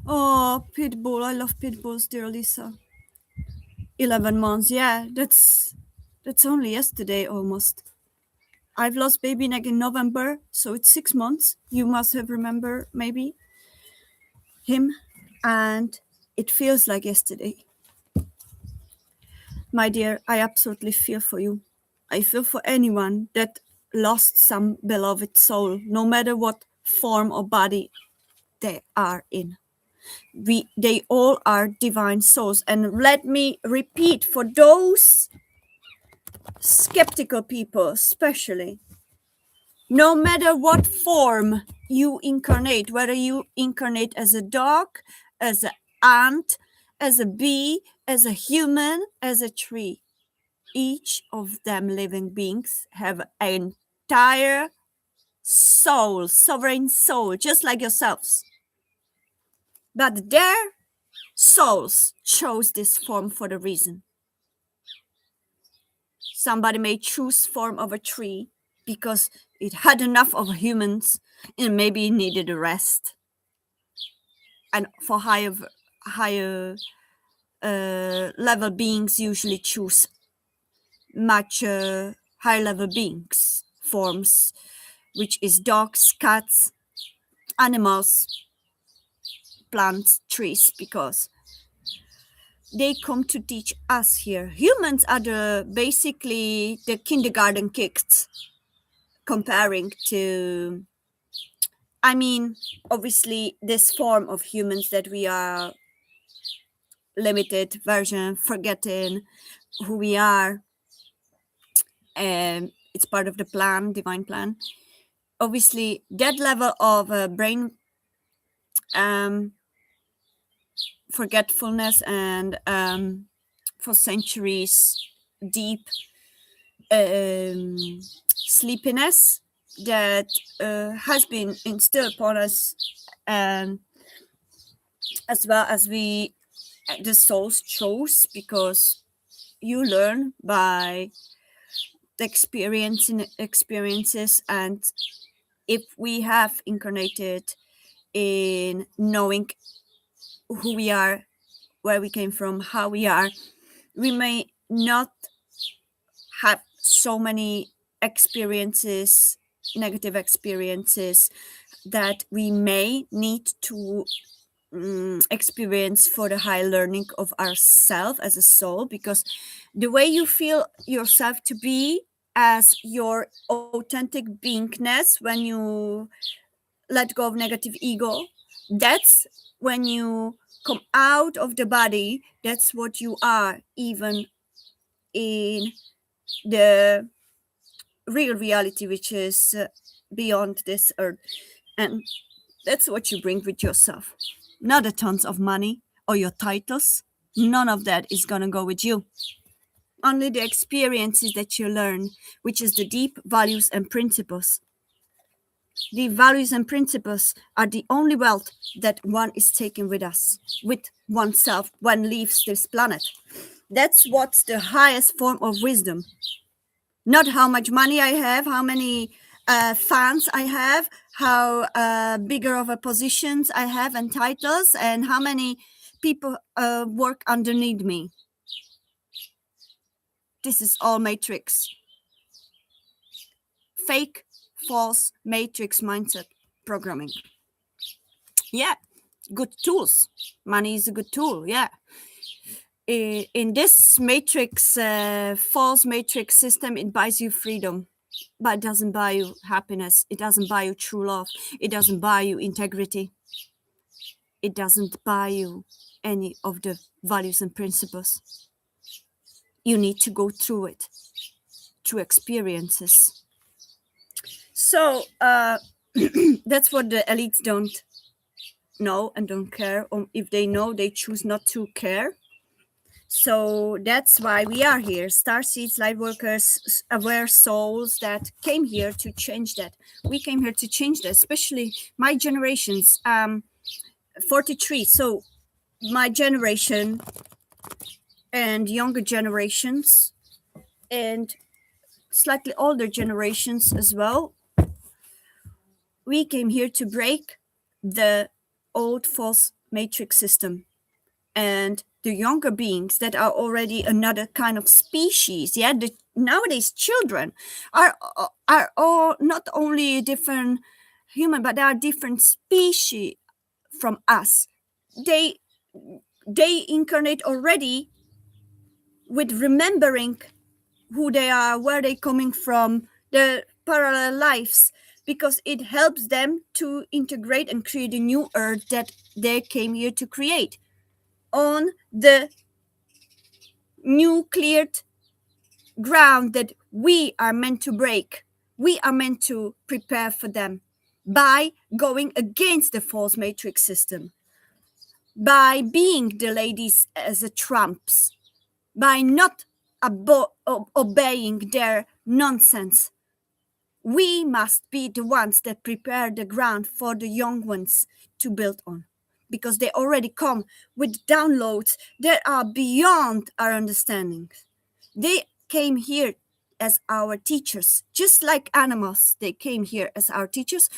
[SPEAKER 1] Oh, Pitbull. I love Pitbulls, dear Lisa. 11 months. Yeah, that's only yesterday almost. I've lost baby neck in November, so it's 6 months. You must have remember maybe him, and it feels like yesterday. My dear, I absolutely feel for you. I feel for anyone that lost some beloved soul, no matter what form or body they are in. They all are divine souls. And let me repeat for those skeptical people, especially, no matter what form you incarnate, whether you incarnate as a dog, as an ant, as a bee, as a human, as a tree, each of them living beings have an entire soul, sovereign soul, just like yourselves. But their souls chose this form for the reason. Somebody may choose form of a tree because it had enough of humans and maybe needed a rest. And for higher level beings usually choose much higher level beings forms, which is dogs, cats, animals, plants, trees, because they come to teach us here. Humans are basically the kindergarten kids comparing to, I mean, obviously this form of humans that we are limited version, forgetting who we are, and it's part of the plan, divine plan. Obviously that level of brain forgetfulness and for centuries deep sleepiness that has been instilled upon us, and as well as the souls chose, because you learn by the experiences, and if we have incarnated in knowing who we are, where we came from, how we are, we may not have so many experiences, negative experiences, that we may need to experience for the high learning of ourself as a soul, because the way you feel yourself to be as your authentic beingness, when you let go of negative ego, that's when you come out of the body, that's what you are, even in the real reality, which is beyond this earth. And that's what you bring with yourself, not the tons of money or your titles. None of that is going to go with you. Only the experiences that you learn, which is the deep values and principles. The values and principles are the only wealth that one is taking with us, with oneself, when leaves this planet. That's what's the highest form of wisdom. Not how much money I have, how many fans I have, how bigger of a positions I have and titles, and how many people work underneath me. This is all matrix. Fake, false matrix mindset programming. Yeah, good tools. Money is a good tool. Yeah. In this matrix, false matrix system, it buys you freedom, but it doesn't buy you happiness. It doesn't buy you true love. It doesn't buy you integrity. It doesn't buy you any of the values and principles. You need to go through it, through experiences. So that's what the elites don't know and don't care. Or if they know, they choose not to care. So that's why we are here, starseeds, light workers, aware souls that came here to change that. We came here to change that, especially my generations, 43. So my generation and younger generations and slightly older generations as well, we came here to break the old false matrix system and the younger beings that are already another kind of species. Yeah, the nowadays children are all not only different human, but they are different species from us. they they incarnate already with remembering who they are, where they coming from, their parallel lives, because it helps them to integrate and create a new earth that they came here to create on the new cleared ground that we are meant to break. We are meant to prepare for them by going against the false matrix system, by being the ladies as a trumps, by not obeying their nonsense. We must be the ones that prepare the ground for the young ones to build on, because they already come with downloads that are beyond our understanding. They came here as our teachers, just like animals. They came here as our teachers.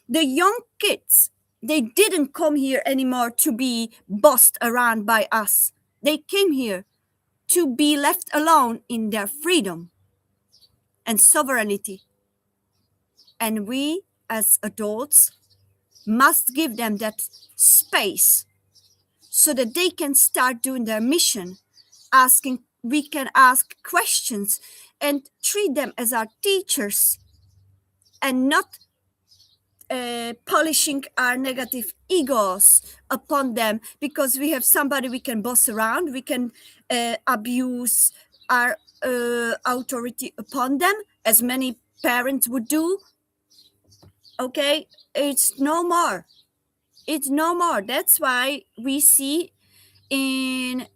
[SPEAKER 1] The young kids, they didn't come here anymore to be bossed around by us. They came here to be left alone in their freedom and sovereignty. And we, as adults, must give them that space so that they can start doing their mission. We can ask questions and treat them as our teachers, and not polishing our negative egos upon them because we have somebody we can boss around. We can abuse our authority upon them, as many parents would do. Okay, it's no more. It's no more. That's why we see in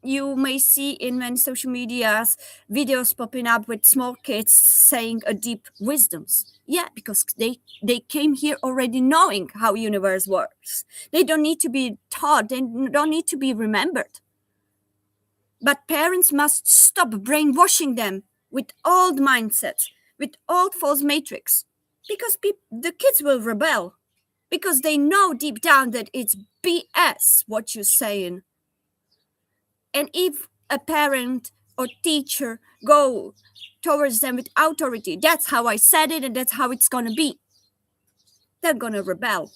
[SPEAKER 1] you may see in many social medias videos popping up with small kids saying a deep wisdoms. Yeah, because they came here already knowing how universe works. They don't need to be taught. They don't need to be remembered. But parents must stop brainwashing them with old mindsets, with old false matrix, because the kids will rebel, because they know deep down that it's BS what you're saying. And if a parent or teacher go towards them with authority, that's how I said it and that's how it's going to be, they're going to rebel,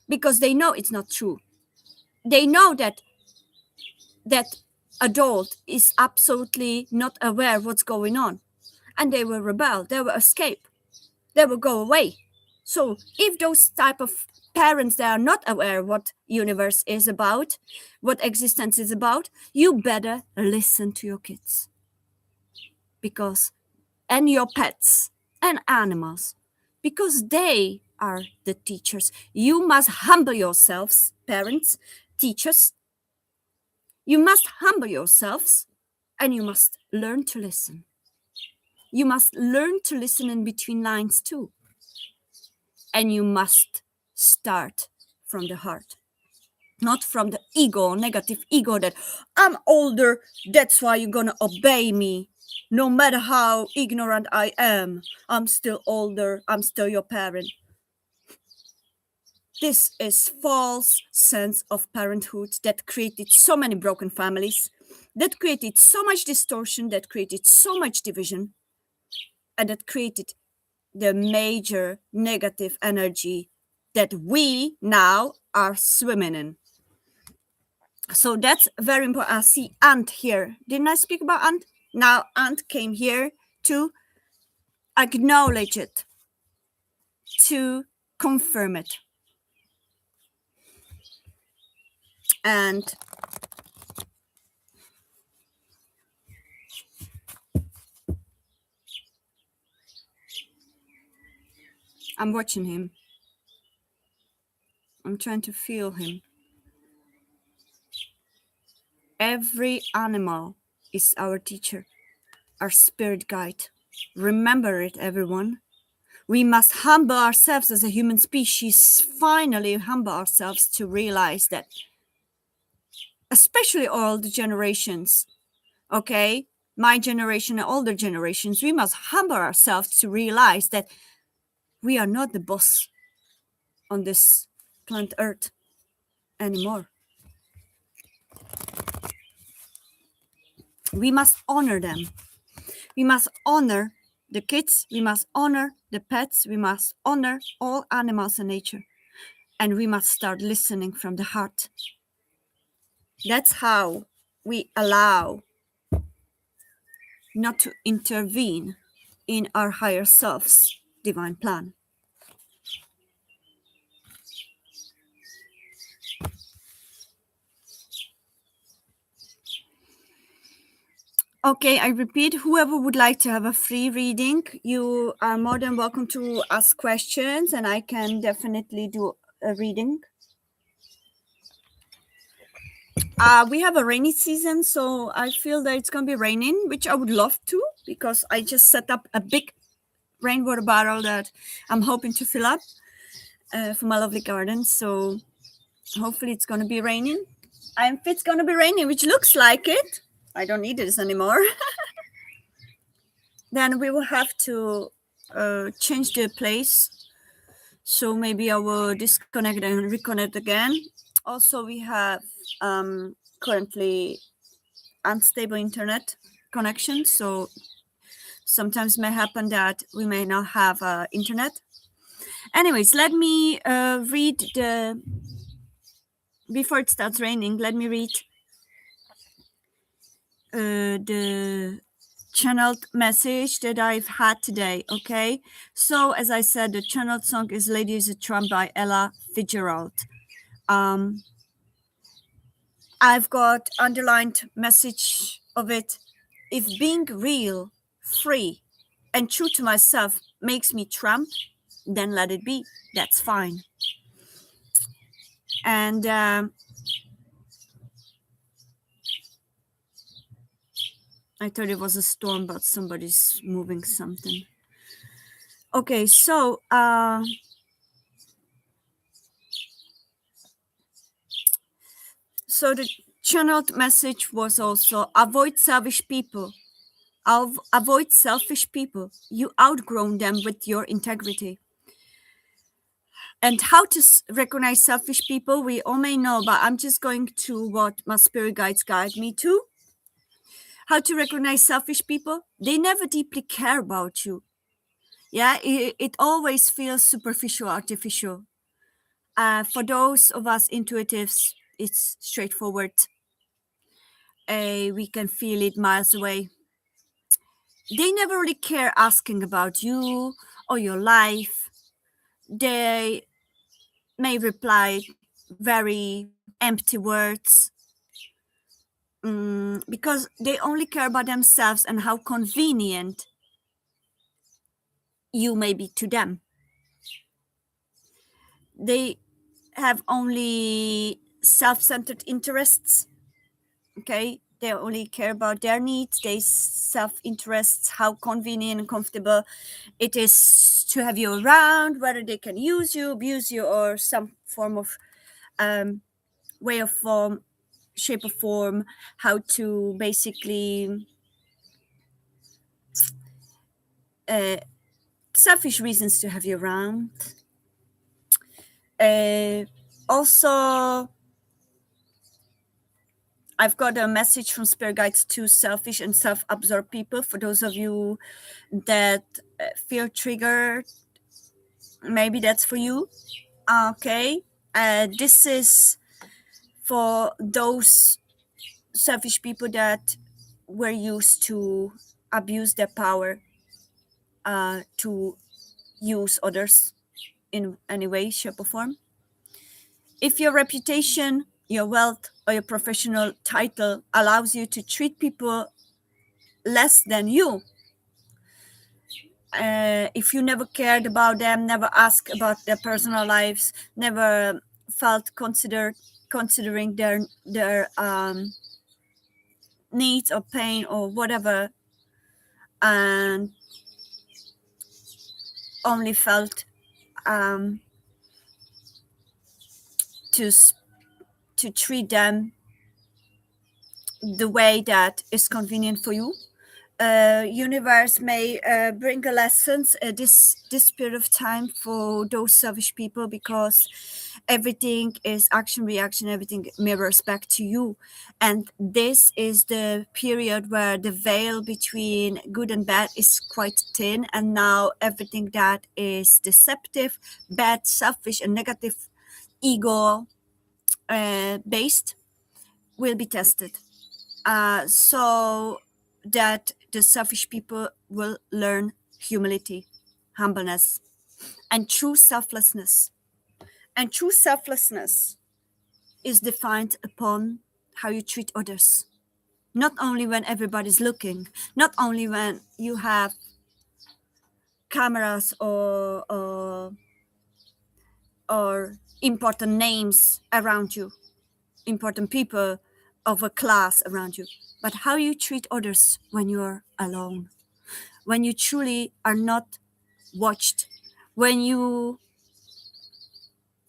[SPEAKER 1] because they know it's not true. They know that adult is absolutely not aware what's going on, and they will rebel, they will escape, they will go away. So if those type of parents that are not aware what universe is about, what existence is about, you better listen to your kids, because and your pets and animals, because they are the teachers. You must humble yourselves, parents, teachers. You must humble yourselves, and you must learn to listen. You must learn to listen in between lines too. And you must start from the heart, not from the ego, negative ego that I'm older, that's why you're gonna obey me. No matter how ignorant I am, I'm still older, I'm still your parent. This is false sense of parenthood that created so many broken families, that created so much distortion, that created so much division, and that created the major negative energy that we now are swimming in. So that's very important. I see Ant here. Didn't I speak about Ant? Now Ant came here to acknowledge it, to confirm it. And I'm watching him. I'm trying to feel him. Every animal is our teacher, our spirit guide. Remember it, everyone. We must humble ourselves as a human species, finally humble ourselves to realize that, especially all the generations, okay, my generation and older generations, we must humble ourselves to realize that we are not the boss on this planet Earth anymore. We must honor them. We must honor the kids. We must honor the pets. We must honor all animals in nature. And we must start listening from the heart. That's how we allow not to intervene in our higher self's divine plan. Okay, I repeat, whoever would like to have a free reading, you are more than welcome to ask questions and I can definitely do a reading. We have a rainy season, so I feel that it's going to be raining, which I would love to because I just set up a big rainwater barrel that I'm hoping to fill up for my lovely garden. So hopefully it's going to be raining. And if it's going to be raining, which looks like it, I don't need this anymore. Then we will have to change the place. So maybe I will disconnect and reconnect again. Also, we have currently unstable internet connection. So sometimes may happen that we may not have internet. Anyways, let me read before it starts raining, let me read the channeled message that I've had today. Okay, so as I said, the channeled song is Lady is a Trump by Ella Fitzgerald. I've got underlined message of it. If being real, free, and true to myself makes me Trump, then let it be. That's fine. And I thought it was a storm, but somebody's moving something. Okay, so the channeled message was also avoid selfish people. Avoid selfish people. You outgrown them with your integrity. And how to recognize selfish people, we all may know, but I'm just going to what my spirit guides guide me to. How to recognize selfish people? They never deeply care about you. Yeah, it always feels superficial, artificial. For those of us intuitives, it's straightforward. We can feel it miles away. They never really care asking about you or your life. They may reply very empty words because they only care about themselves and how convenient you may be to them. They have only self-centered interests. Okay, they only care about their needs, their self-interests, how convenient and comfortable it is to have you around, whether they can use you, abuse you, or some form of way of form, shape or form, how to basically selfish reasons to have you around. Also, I've got a message from Spirit Guides to selfish and self-absorbed people. For those of you that feel triggered, maybe that's for you. Okay, this is for those selfish people that were used to abuse their power to use others in any way, shape, or form. If your reputation, your wealth, or your professional title allows you to treat people less than you, if you never cared about them, never asked about their personal lives, never felt considering their needs or pain or whatever, and only felt to treat them the way that is convenient for you, universe may bring a lessons this period of time for those selfish people, because everything is action reaction, everything mirrors back to you, and this is the period where the veil between good and bad is quite thin, and now everything that is deceptive, bad, selfish and negative, ego based, will be tested, so that the selfish people will learn humility, humbleness, and true selflessness. And true selflessness is defined upon how you treat others. Not only when everybody's looking, not only when you have cameras or important names around you, important people of a class around you, but how you treat others when you're alone, when you truly are not watched, when you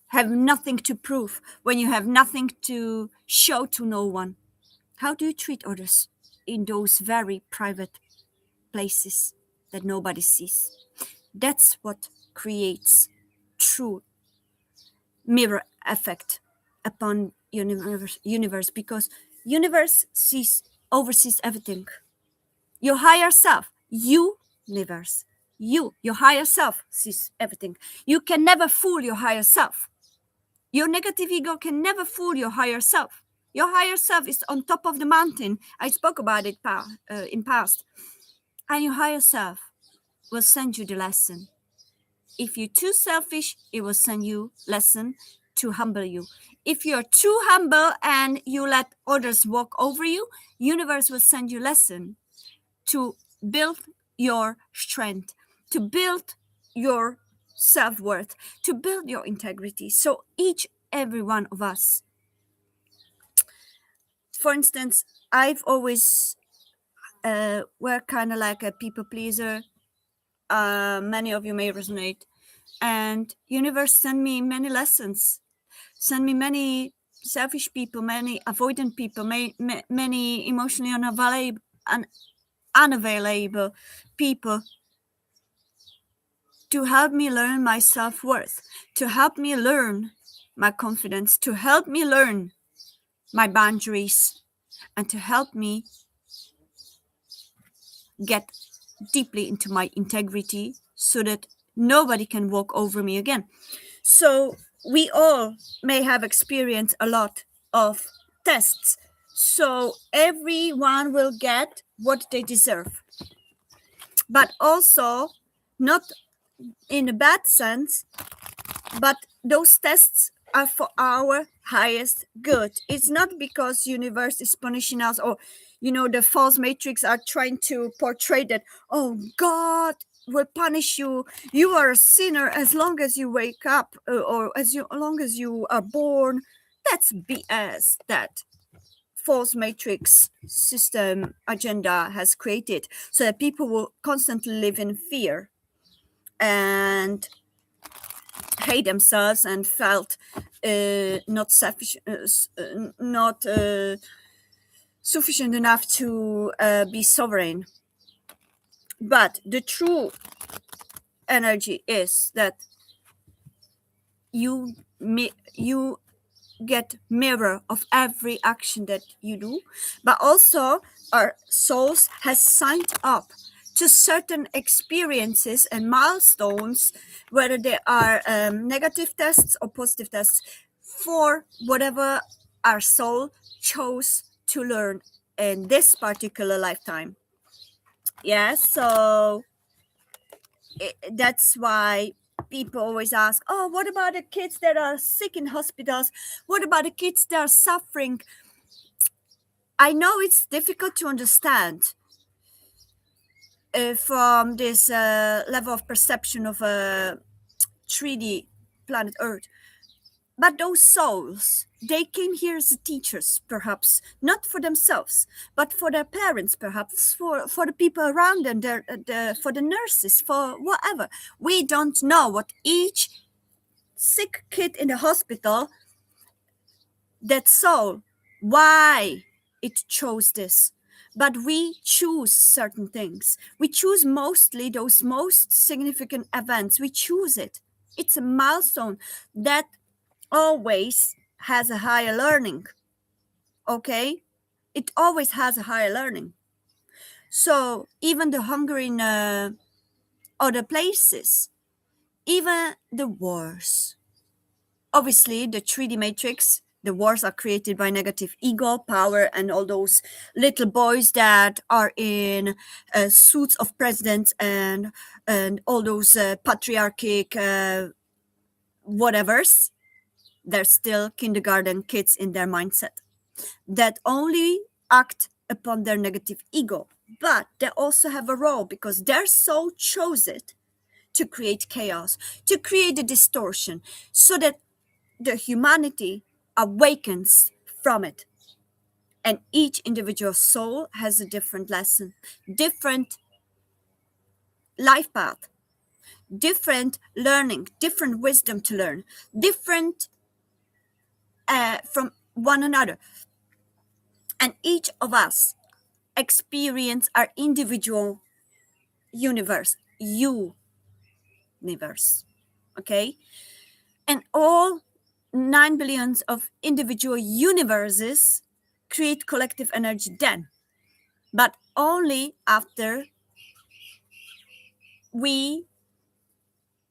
[SPEAKER 1] have nothing to prove, when you have nothing to show to no one. How do you treat others in those very private places that nobody sees? That's what creates true mirror effect upon universe, because universe oversees everything. Your higher self, universe, your higher self sees everything. You can never fool your higher self. Your negative ego can never fool your higher self. Your higher self is on top of the mountain. I spoke about it in past. And your higher self will send you the lesson. If you're too selfish, it will send you lesson to humble you. If you're too humble and you let others walk over you, universe will send you lesson to build your strength, to build your self-worth, to build your integrity. So every one of us, for instance, I've always were kind of like a people pleaser. Many of you may resonate, and universe send me many lessons, send me many selfish people, many avoidant people, many emotionally unavailable people, to help me learn my self-worth, to help me learn my confidence, to help me learn my boundaries, and to help me get deeply into my integrity so that nobody can walk over me again. So we all may have experienced a lot of tests. So everyone will get what they deserve. But also, not in a bad sense, but those tests are for our highest good. It's not because universe is punishing us, or the false matrix are trying to portray that, oh, God will punish you, you are a sinner as long as you wake up, or long as you are born. That's BS that false matrix system agenda has created, so that people will constantly live in fear and hate themselves and felt not selfish, not sufficient enough to be sovereign. But the true energy is that you get mirror of every action that you do, but also our souls has signed up to certain experiences and milestones, whether they are negative tests or positive tests, for whatever our soul chose to learn in this particular lifetime. So that's why people always ask, oh, what about the kids that are sick in hospitals? What about the kids that are suffering? I know it's difficult to understand from this level of perception of a 3D planet Earth. But those souls, they came here as teachers, perhaps, not for themselves, but for their parents, perhaps, for the people around them, for the nurses, for whatever. We don't know what each sick kid in the hospital, that soul, why it chose this. but we choose certain things. We choose mostly those most significant events. We choose it. It's a milestone that always has a higher learning. Okay? It always has a higher learning. So even the hunger in other places, even the wars. Obviously, the 3D matrix, the wars are created by negative ego, power, and all those little boys that are in suits of presidents and all those patriarchic whatevers. They're still kindergarten kids in their mindset that only act upon their negative ego. But they also have a role because their soul chose it to create chaos, to create a distortion, so that the humanity awakens from it. And each individual soul has a different lesson, different life path, different learning, different wisdom to learn, different from one another. And each of us experience our individual universe. Okay? And all 9 billions of individual universes create collective energy then, but only after we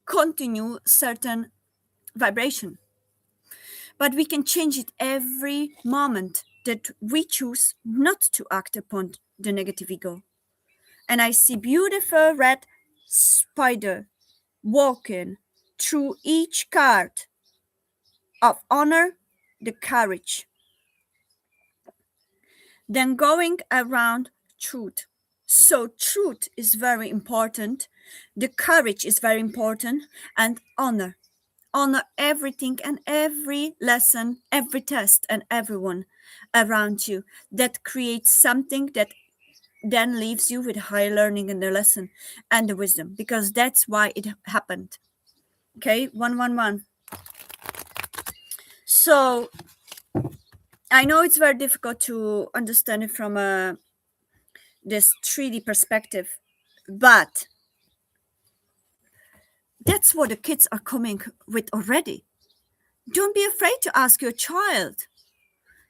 [SPEAKER 1] continue certain vibration. But we can change it every moment that we choose not to act upon the negative ego. And I see beautiful red spider walking through each card of honor, the courage, then going around truth. So truth is very important, the courage is very important, and honor. Honor everything and every lesson, every test, and everyone around you. That creates something that then leaves you with high learning in the lesson and the wisdom, because that's why it happened. Okay, 111. So I know it's very difficult to understand it from this 3D perspective, but that's what the kids are coming with already. Don't be afraid to ask your child.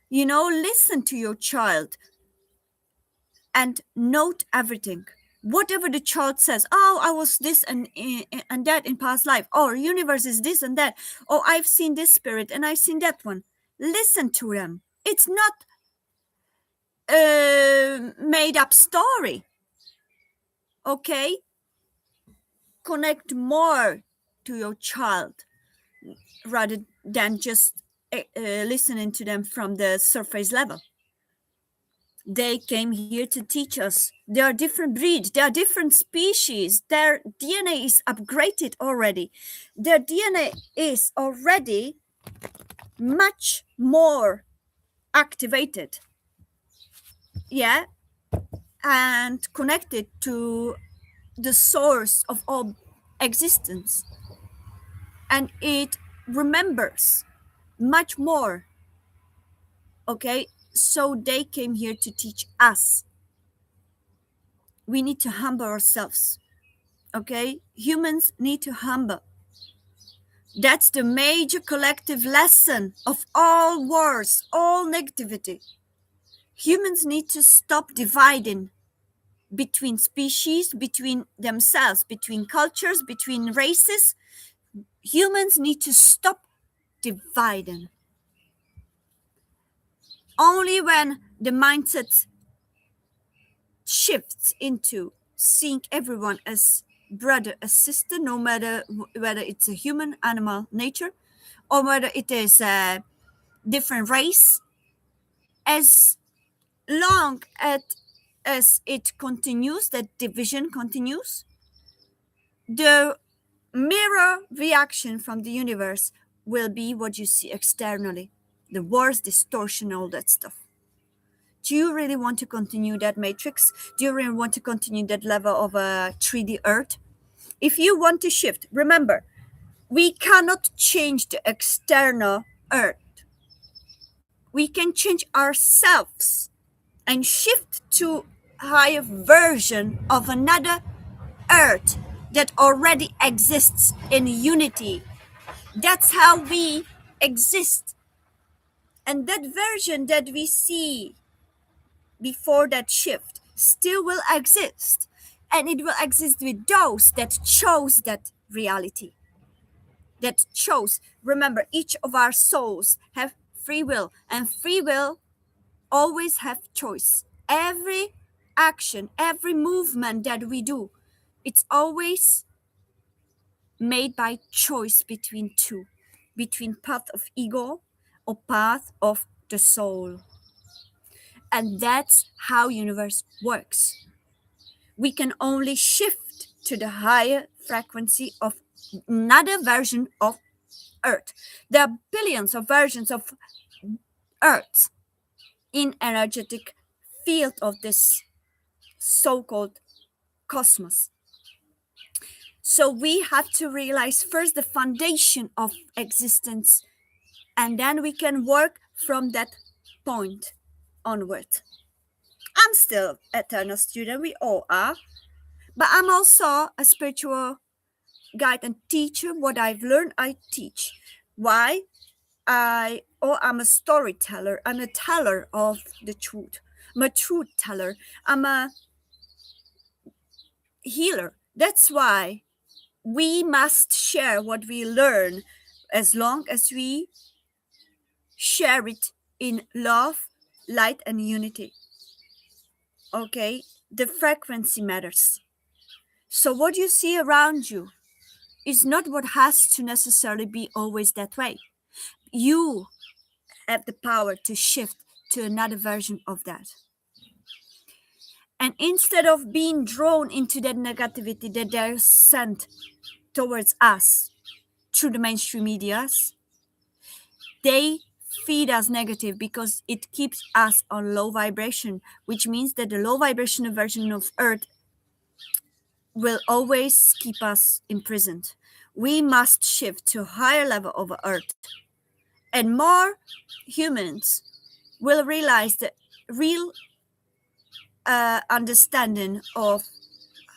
[SPEAKER 1] Listen to your child and note everything. Whatever the child says, oh, I was this and that in past life, or universe is this and that, or I've seen this spirit and I've seen that one. Listen to them. It's not a made up story. Okay? Connect more to your child rather than just listening to them from the surface level. They came here to teach us. They are different breed. They are different species. Their DNA is upgraded already. Their DNA is already much more activated. Yeah, and connected to the source of all existence. And it remembers much more. Okay, so they came here to teach us. We need to humble ourselves. Okay, humans need to humble. That's the major collective lesson of all wars, all negativity. Humans need to stop dividing between species, between themselves, between cultures, between races. Humans need to stop dividing. Only when the mindset shifts into seeing everyone as brother, as sister, no matter whether it's a human, animal, nature, or whether it is a different race, as long as it continues, that division continues, the mirror reaction from the universe will be what you see externally, the wars, distortion, all that stuff. Do you really want to continue that matrix? Do you really want to continue that level of a 3D earth? If you want to shift, remember, we cannot change the external earth. We can change ourselves. and shift to higher version of another earth that already exists in unity. That's how we exist. And that version that we see before that shift still will exist. And it will exist with those that chose that reality. That chose. Remember, each of our souls have free will, and free will always have choice. Every action, every movement that we do, it's always made by choice between two, between path of ego or path of the soul. And that's how universe works. We can only shift to the higher frequency of another version of earth. There are billions of versions of earth in energetic field of this so-called cosmos. So we have to realize first the foundation of existence, and then we can work from that point onward. I'm still eternal student, we all are, but I'm also a spiritual guide and teacher. What I've learned, I teach. Why? I'm a storyteller. I'm a teller of the truth. I'm a truth teller. I'm a healer. That's why we must share what we learn, as long as we share it in love, light, and unity. Okay? The frequency matters. So, what you see around you is not what has to necessarily be always that way. You have the power to shift to another version of that. And instead of being drawn into that negativity that they're sent towards us through the mainstream medias, they feed us negative because it keeps us on low vibration, which means that the low vibrational version of earth will always keep us imprisoned. We must shift to a higher level of earth, and more humans will realize the real understanding of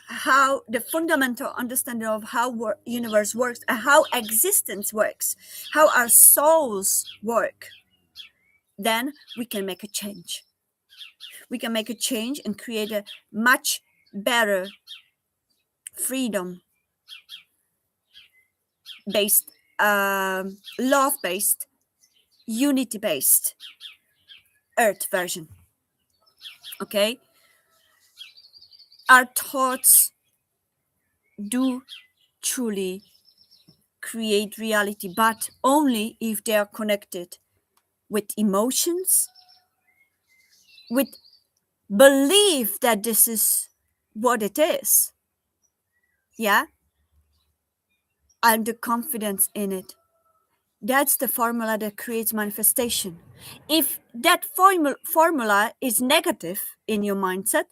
[SPEAKER 1] how the fundamental understanding of how universe works and how existence works, how our souls work. Then we can make a change. We can make a change and create a much better freedom based, love based, unity based earth version. Okay, our thoughts do truly create reality, but only if they are connected with emotions, with belief that this is what it is. Yeah, and the confidence in it. That's the formula that creates manifestation. If that formula is negative in your mindset,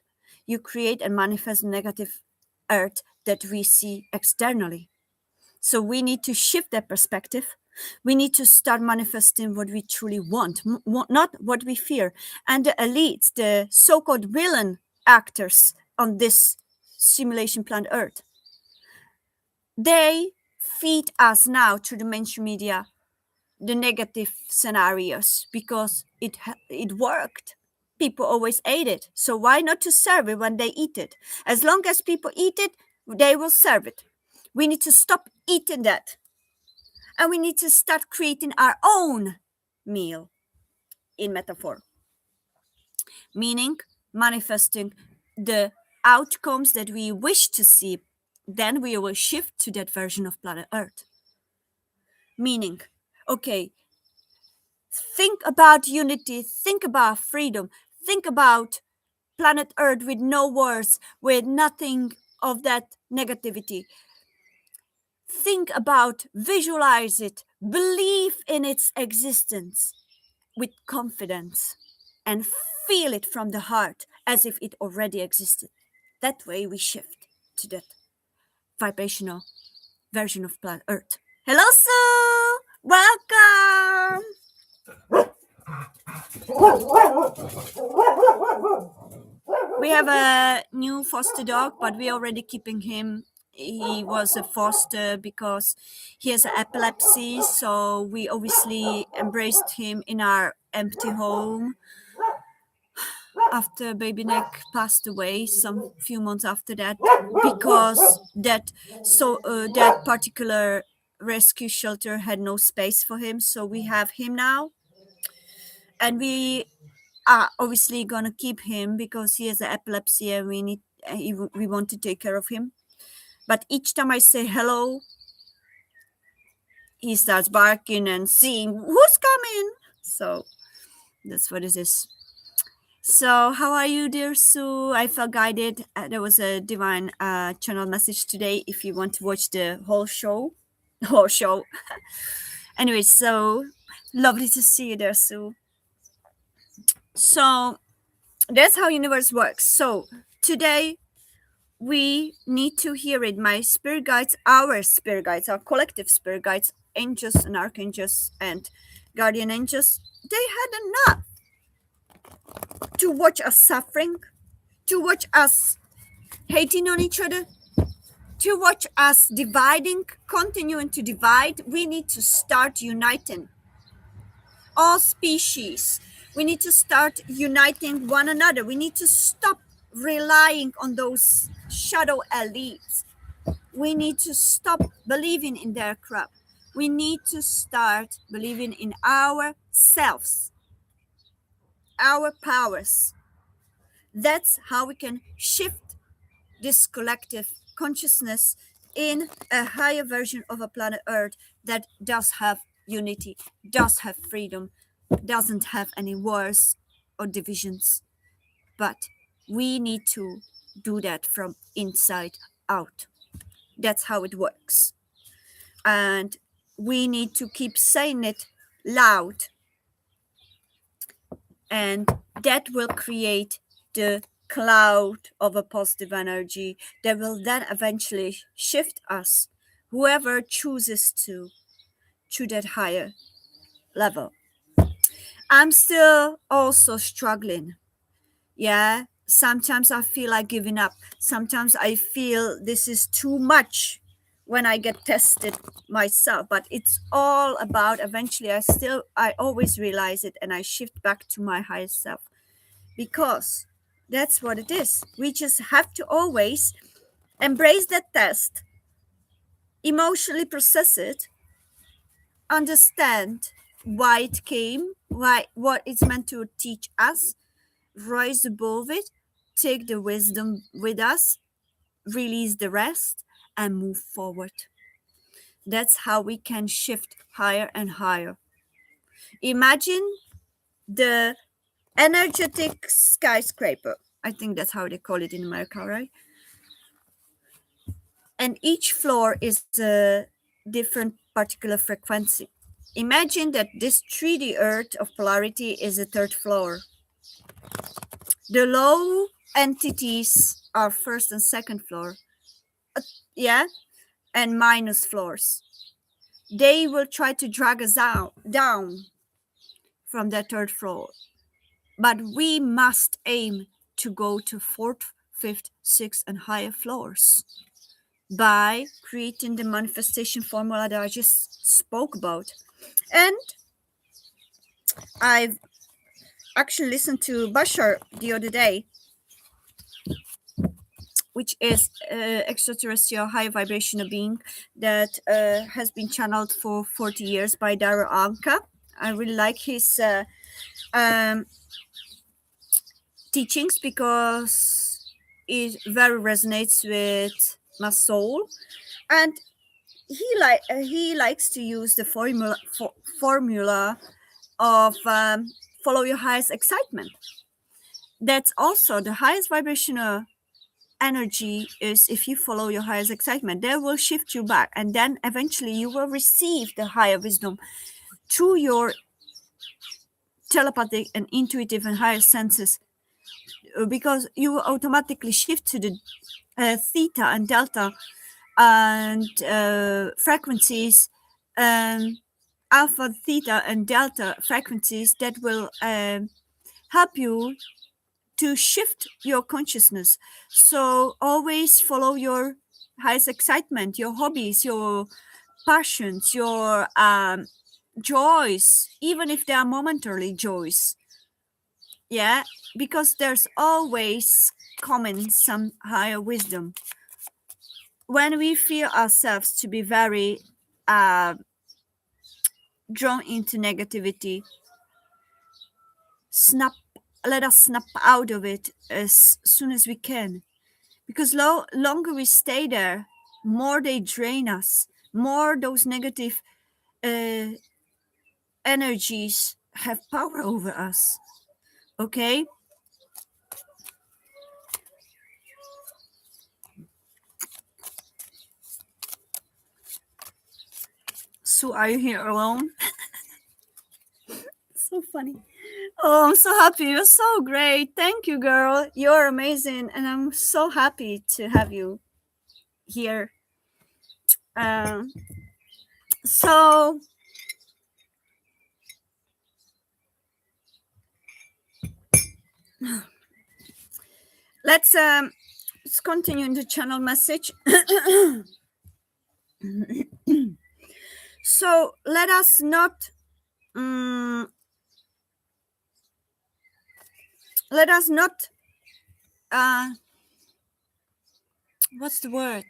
[SPEAKER 1] you create and manifest negative earth that we see externally. So we need to shift that perspective. We need to start manifesting what we truly want, not what we fear. And the elites, the so-called villain actors on this simulation planet Earth, they feed us now through the mainstream media the negative scenarios because it worked. People always ate it, so why not to serve it when they eat it? As long as people eat it, they will serve it. We need to stop eating that, and we need to start creating our own meal, in metaphor, meaning manifesting the outcomes that we wish to see. Then we will shift to that version of planet Earth, meaning, okay, think about unity, think about freedom, think about planet Earth with no wars, with nothing of that negativity. Think about, visualize it, believe in its existence with confidence, and feel it from the heart as if it already existed. That way we shift to that vibrational version of planet Earth. Hello, Sue! Welcome! We have a new foster dog, but we're already keeping him. He was a foster because he has epilepsy, so we obviously embraced him in our empty home after baby neck passed away some few months after that, because that particular rescue shelter had no space for him, so we have him now. And we are obviously gonna keep him because he has epilepsy and we want to take care of him. But each time I say hello, he starts barking and seeing who's coming. So that's what it is. So how are you, dear Sue? I felt guided. There was a divine channel message today if you want to watch the whole show. Whole show. Anyway, so lovely to see you there, Sue. So that's how universe works. So today we need to hear it. My spirit guides, our collective spirit guides, angels and archangels and guardian angels, they had enough to watch us suffering, to watch us hating on each other, to watch us dividing, continuing to divide. We need to start uniting all species. We need to start uniting one another. We need to stop relying on those shadow elites. We need to stop believing in their crap. We need to start believing in ourselves, our powers. That's how we can shift this collective consciousness in a higher version of a planet Earth that does have unity, does have freedom, doesn't have any wars or divisions. But we need to do that from inside out. That's how it works. And we need to keep saying it loud. And that will create the cloud of a positive energy that will then eventually shift us, whoever chooses to that higher level. I'm still also struggling. Yeah, sometimes I feel like giving up. Sometimes I feel this is too much when I get tested myself, but it's all about eventually I always realize it and I shift back to my higher self, because that's what it is. We just have to always embrace that test, emotionally process it, understand why it came, why what it's meant to teach us, rise above it, take the wisdom with us, release the rest, and move forward. That's how we can shift higher and higher. Imagine the energetic skyscraper. I think that's how they call it in America, right? And each floor is a different particular frequency. Imagine that this 3D Earth of polarity is a third floor. The low entities are first and second floor. Yeah, and minus floors. They will try to drag us down from that third floor. But we must aim to go to fourth, fifth, sixth, and higher floors by creating the manifestation formula that I just spoke about. And I've actually listened to Bashar the other day, which is extraterrestrial high vibrational being that has been channeled for 40 years by Dara Anka. I really like his teachings because it very resonates with my soul, and he likes to use the formula of follow your highest excitement. That's also the highest vibrational energy. Is if you follow your highest excitement, that will shift you back, and then eventually you will receive the higher wisdom through your telepathic and intuitive and higher senses, because you will automatically shift to the theta and delta and frequencies, alpha, theta, and delta frequencies that will help you to shift your consciousness. So always follow your highest excitement, your hobbies, your passions, your joys, even if they are momentarily joys. Yeah, because there's always coming some higher wisdom. When we feel ourselves to be very uh, drawn into negativity, snap let us snap out of it as soon as we can, because longer we stay there, more they drain us, more those negative uh, energies have power over us. Okay, so are you here alone? So funny. Oh, I'm so happy. You're so great. Thank you, girl. You're amazing, and I'm so happy to have you here. um so let's continue in the channel message. So let us not um, let us not what's the word,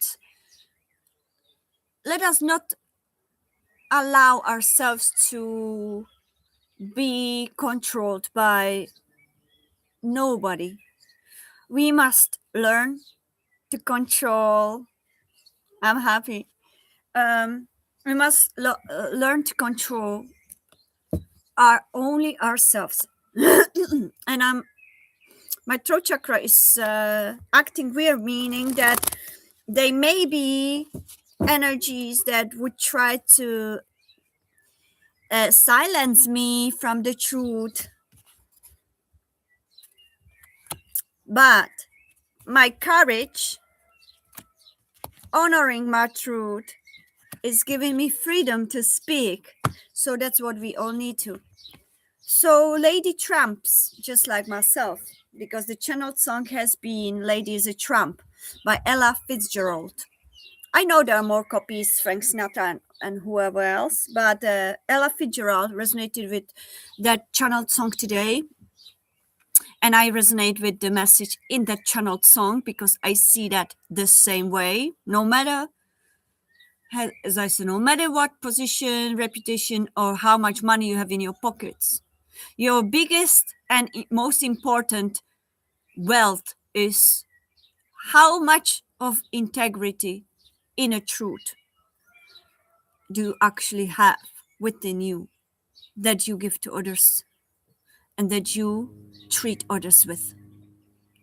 [SPEAKER 1] let us not allow ourselves to be controlled by nobody. We must learn to control. I'm happy. We must learn to control our only ourselves. And my throat chakra is acting weird, meaning that they may be energies that would try to silence me from the truth, but my courage, honoring my truth, is giving me freedom to speak. So that's what we all need to. So Lady Tramps, just like myself, because the channeled song has been Lady is a Tramp by Ella Fitzgerald. I know there are more copies, Frank Sinatra and whoever else, but Ella Fitzgerald resonated with that channeled song today. And I resonate with the message in that channeled song because I see that the same way. No matter, as I said, no matter what position, reputation, or how much money you have in your pockets, your biggest and most important wealth is how much of integrity, inner truth, do you actually have within you that you give to others and that you treat others with.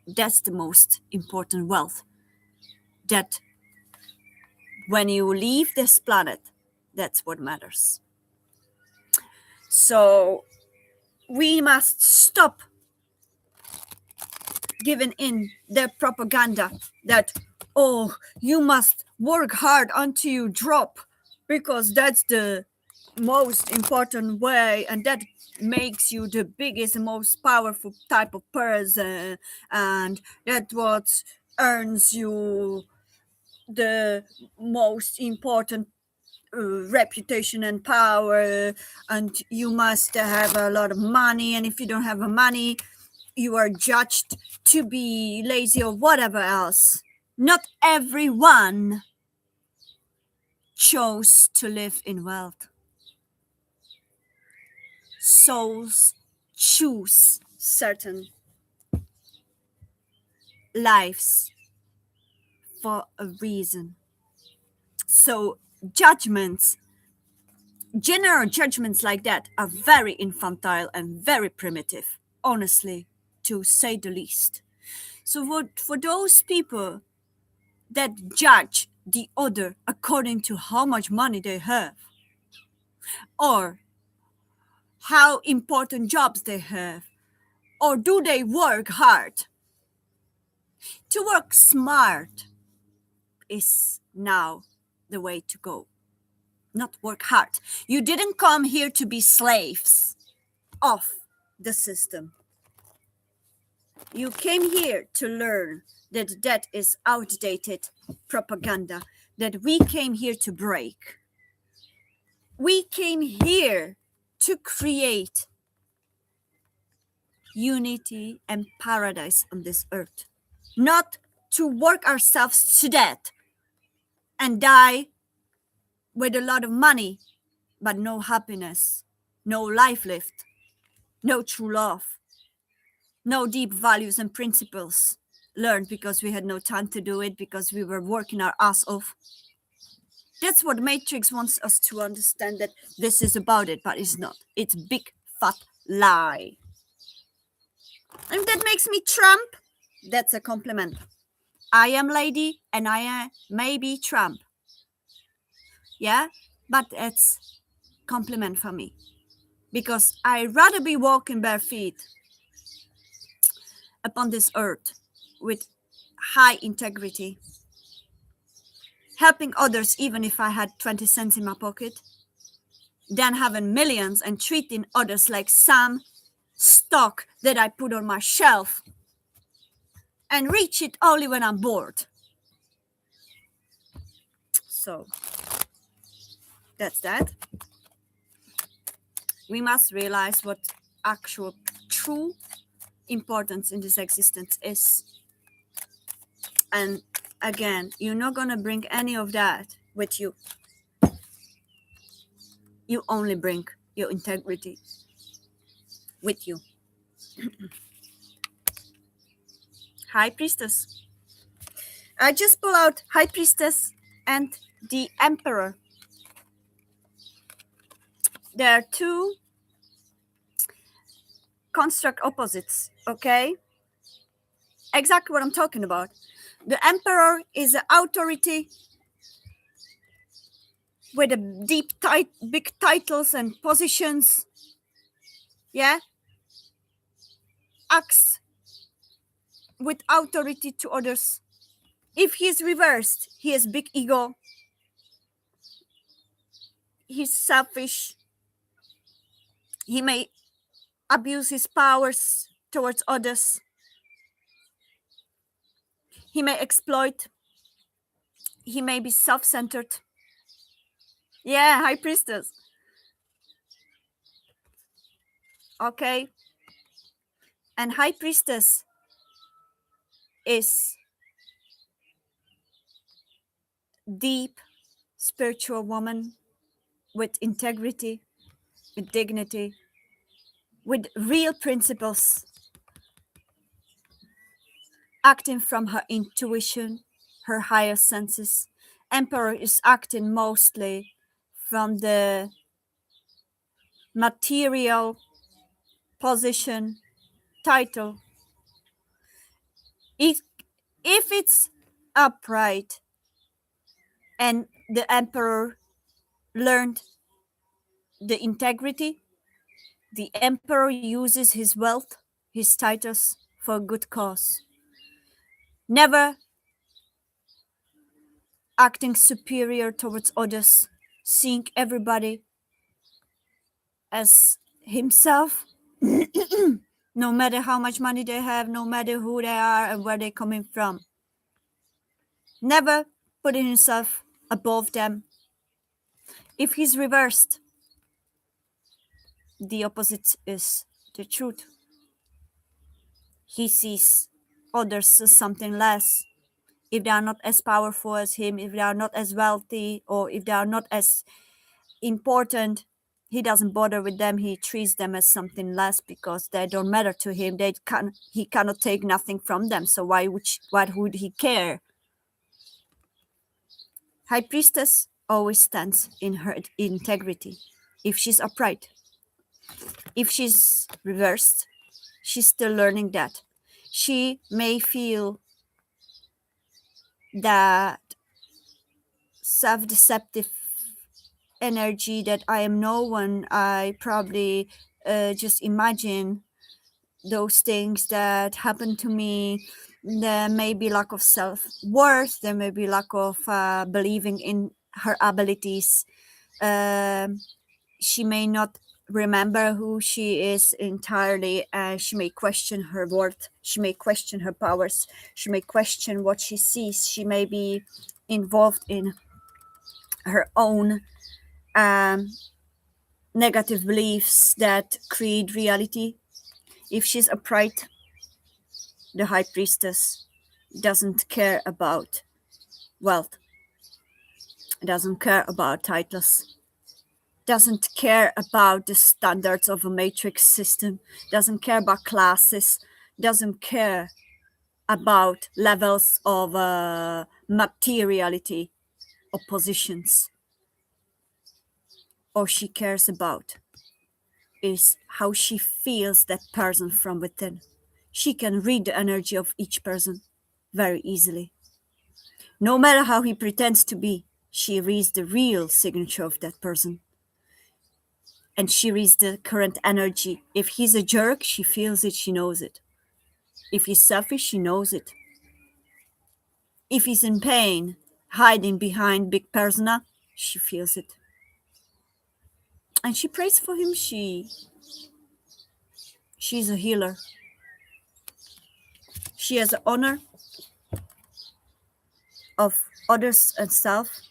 [SPEAKER 1] That's the most important wealth. That when you leave this planet, that's what matters. So we must stop giving in their propaganda that, oh, you must work hard until you drop, because that's the most important way and that makes you the biggest and most powerful type of person, and that what earns you the most important reputation and power, and you must have a lot of money, and if you don't have the money you are judged to be lazy or whatever else. Not everyone chose to live in wealth. Souls choose certain lives for a reason. So judgments, general judgments like that, are very infantile and very primitive, honestly, to say the least. So for those people that judge the other according to how much money they have or how important jobs they have, or do they work hard, to work smart is now the way to go, not work hard. You didn't come here to be slaves of the system. You came here to learn that is outdated propaganda that we came here to break. We came here to create unity and paradise on this earth, not to work ourselves to death and die with a lot of money, but no happiness, no life lived, no true love, no deep values and principles learned because we had no time to do it, because we were working our ass off. That's what Matrix wants us to understand, that this is about it, but it's not. It's big fat lie. And that makes me Trump. That's a compliment. I am lady and I am maybe Trump. Yeah, but it's compliment for me, because I'd rather be walking bare feet upon this earth with high integrity, helping others even if I had 20 cents in my pocket, than having millions and treating others like some stock that I put on my shelf and reach it only when I'm bored. So that's that. We must realize what actual true importance in this existence is. And again, you're not going to bring any of that with you. You only bring your integrity with you. High Priestess. I just pull out High Priestess and the Emperor. There are two construct opposites, okay? Exactly what I'm talking about. The Emperor is an authority with a big titles and positions. Yeah? Acts with authority to others. If he's reversed, he has big ego. He's selfish. He may abuse his powers towards others. He may exploit. He may be self-centered. Yeah, High Priestess. Okay. And High Priestess is deep spiritual woman with integrity, with dignity, with real principles, acting from her intuition, her higher senses. Emperor is acting mostly from the material position, title. If it's upright and the emperor learned the integrity, the emperor uses his wealth, his titles for a good cause. Never acting superior towards others, seeing everybody as himself, no matter how much money they have, no matter who they are and where they're coming from. Never putting himself above them. If he's reversed, the opposite is the truth. He sees others as something less. If they are not as powerful as him, if they are not as wealthy, or if they are not as important, he doesn't bother with them. He treats them as something less because they don't matter to him. He cannot take nothing from them. So why would he care? High Priestess always stands in her integrity. If she's upright, if she's reversed, she's still learning that. She may feel that self-deceptive energy that I am no one. I probably just imagine those things that happen to me. There may be lack of self-worth. There may be lack of believing in her abilities. She may not remember who she is entirely. She may question her worth. She may question her powers. She may question what she sees. She may be involved in her own um, negative beliefs that create reality. If she's upright, the high priestess doesn't care about wealth, doesn't care about titles, doesn't care about the standards of a matrix system, doesn't care about classes, doesn't care about levels of materiality or positions. All she cares about is how she feels that person from within. She can read the energy of each person very easily. No matter how he pretends to be, she reads the real signature of that person. And she reads the current energy. If he's a jerk, she feels it, she knows it. If he's selfish, she knows it. If he's in pain, hiding behind big persona, she feels it. And she prays for him. She's a healer. She has the honor of others and self.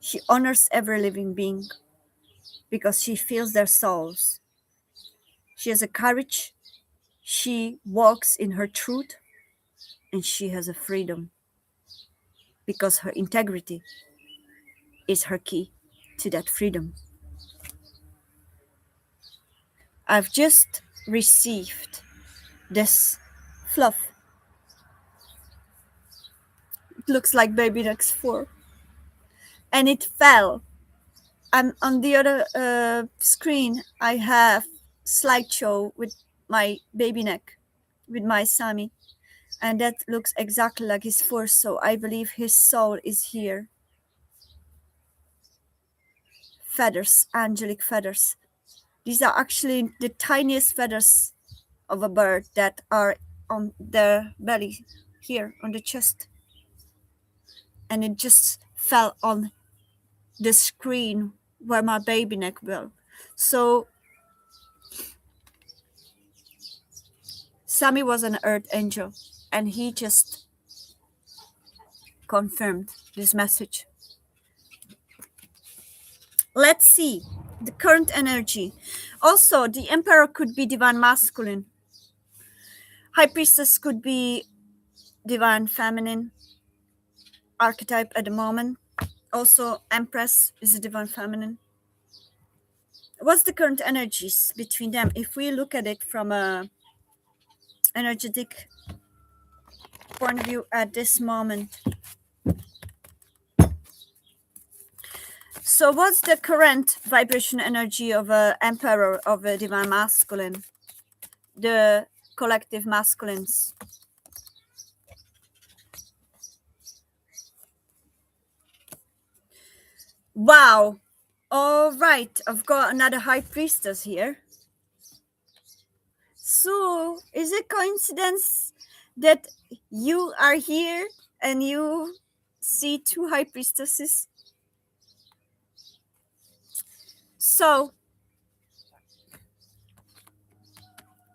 [SPEAKER 1] She honors every living being because she feels their souls. She has a courage. She walks in her truth, and she has a freedom because her integrity is her key to that freedom. I've just received this fluff. It looks like baby next 4. And it fell. And on the other screen, I have slideshow with my baby neck, with my Sami. And that looks exactly like his fur, so I believe his soul is here. Feathers, angelic feathers. These are actually the tiniest feathers of a bird that are on their belly, here on the chest. And it just fell on the screen where my baby neck will. So Sami was an earth angel, and he just confirmed this message. Let's see the current energy. Also, the emperor could be divine masculine. High priestess could be divine feminine archetype at the moment. Also, empress is a divine feminine. What's the current energies between them? If we look at it from a energetic point of view at this moment. So what's the current vibration energy of a emperor of a divine masculine? The collective masculines. Wow. All right. I've got another high priestess here. So is it coincidence that you are here and you see 2 high priestesses? So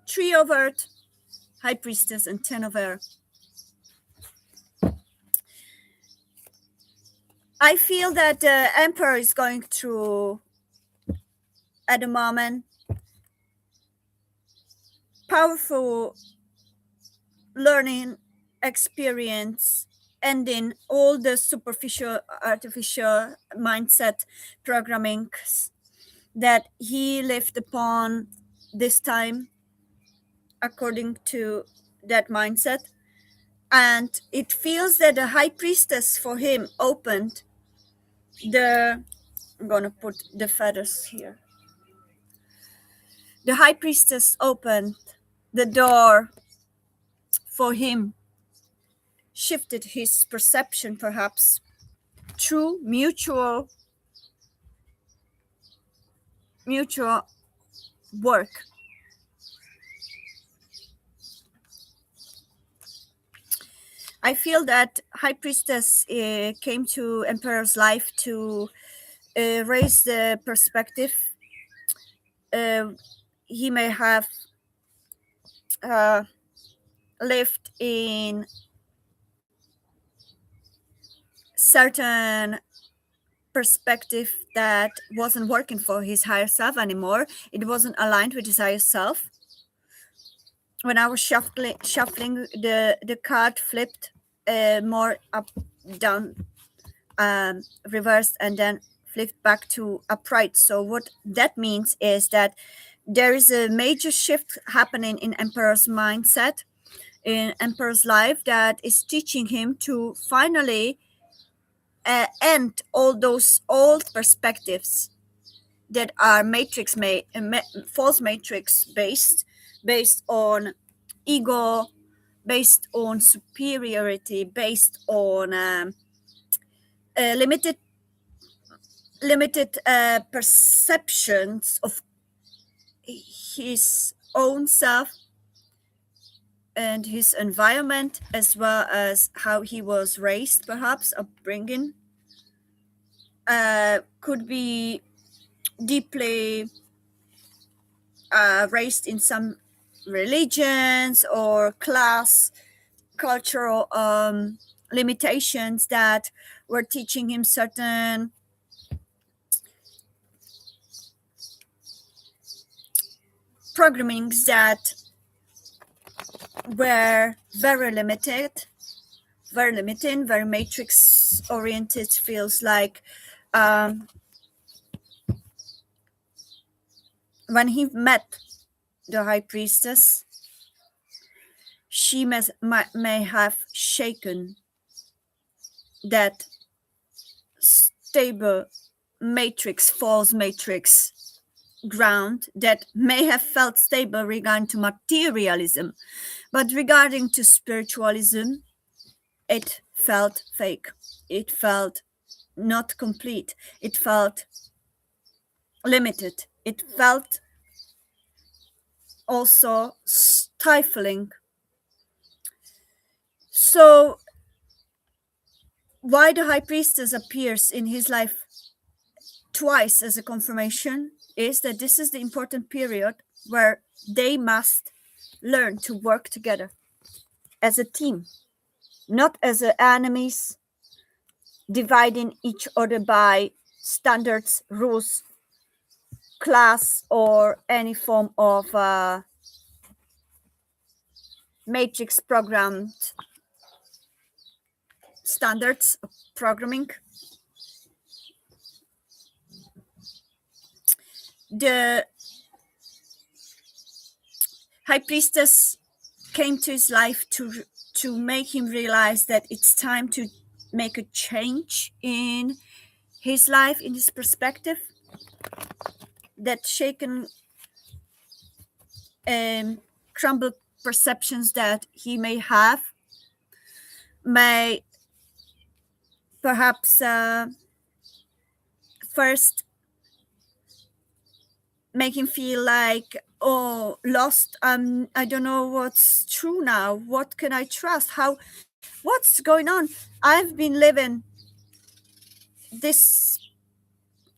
[SPEAKER 1] 3 of earth, high priestess, and 10 of air. I feel that the emperor is going through, at the moment, powerful learning experience, ending all the superficial artificial mindset programming that he lived upon this time according to that mindset. And it feels that the high priestess for him opened the, I'm gonna put the feathers here. The high priestess opened the door for him, shifted his perception perhaps through mutual work. I feel that high priestess came to emperor's life to raise the perspective uh, he may have uh, lived in certain perspective that wasn't working for his higher self anymore. It wasn't aligned with his higher self. When I was shuffling, the card flipped more up, down, reversed, and then flipped back to upright. So what that means is that there is a major shift happening in Emperor's mindset, in Emperor's life, that is teaching him to finally end all those old perspectives that are false matrix based on ego, based on superiority, based on limited perceptions of his own self and his environment, as well as how he was raised, perhaps upbringing, could be deeply raised in some religions or class cultural limitations that were teaching him certain programmings that were very limited, very limiting, very matrix oriented. Feels like when he met the high priestess, she may have shaken that stable matrix, false matrix ground that may have felt stable regarding to materialism, but regarding to spiritualism, it felt fake. It felt not complete. It felt limited. It felt also stifling. So why the high priestess appears in his life twice as a confirmation is that this is the important period where they must learn to work together as a team, not as enemies, dividing each other by standards, rules, class, or any form of matrix programmed standards of programming. The high priestess came to his life to make him realize that it's time to make a change in his life, in his perspective. That shaken crumbled perceptions that he may have may perhaps first make him feel like, oh, lost. I don't know what's true now. What can I trust? What's going on? I've been living this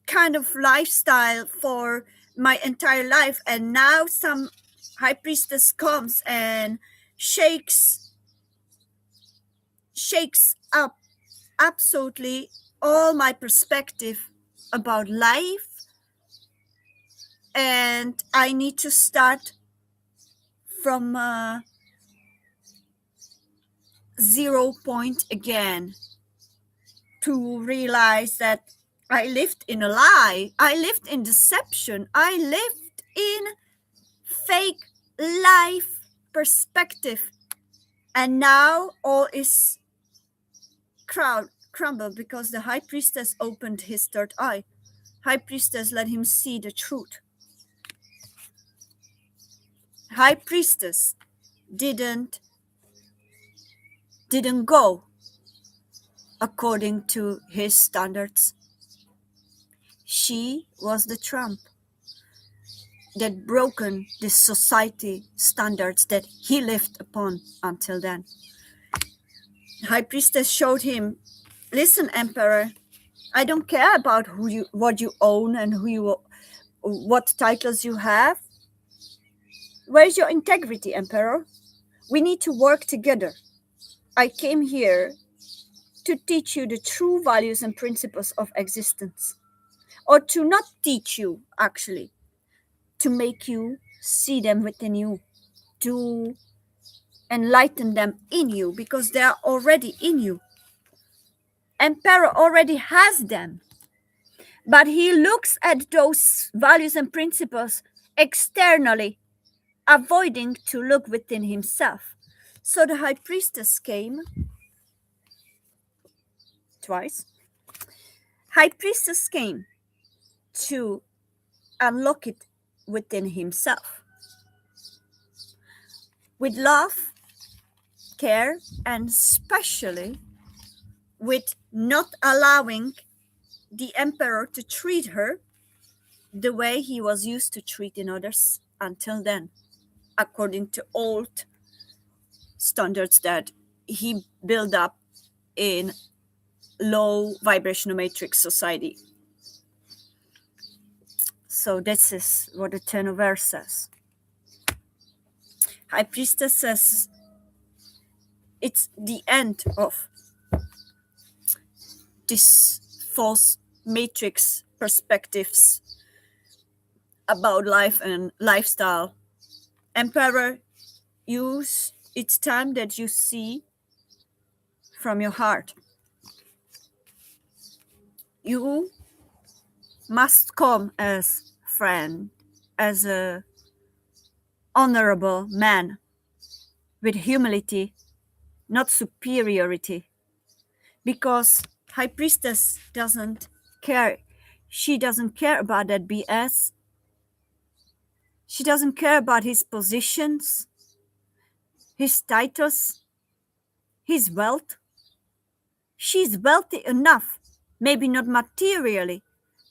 [SPEAKER 1] kind of lifestyle for my entire life, and now some high priestess comes and shakes up absolutely all my perspective about life, and I need to start from 0 point again to realize that I lived in a lie, I lived in deception, I lived in fake life perspective, and now all is crumbled because the high priestess opened his third eye. High priestess let him see the truth. High priestess didn't go according to his standards. She was the trump that broken the society standards that he lived upon until then. High priestess showed him, listen, emperor, I don't care about what you own and what titles you have. Where's your integrity, Emperor? We need to work together. I came here to teach you the true values and principles of existence. Or to not teach you, actually, to make you see them within you, to enlighten them in you, because they are already in you. Emperor already has them, but he looks at those values and principles externally, avoiding to look within himself. So the high priestess came twice. High priestess came to unlock it within himself with love, care, and especially with not allowing the emperor to treat her the way he was used to treating others until then, according to old standards that he built up in low vibrational matrix society. So this is what the Ten of Earth says. High Priestess says it's the end of this false matrix perspectives about life and lifestyle. Emperor, it's time that you see from your heart. You must come as friend, as a honorable man with humility, not superiority, because High Priestess doesn't care. She doesn't care about that BS. She doesn't care about his positions, his titles, his wealth. She's wealthy enough, maybe not materially,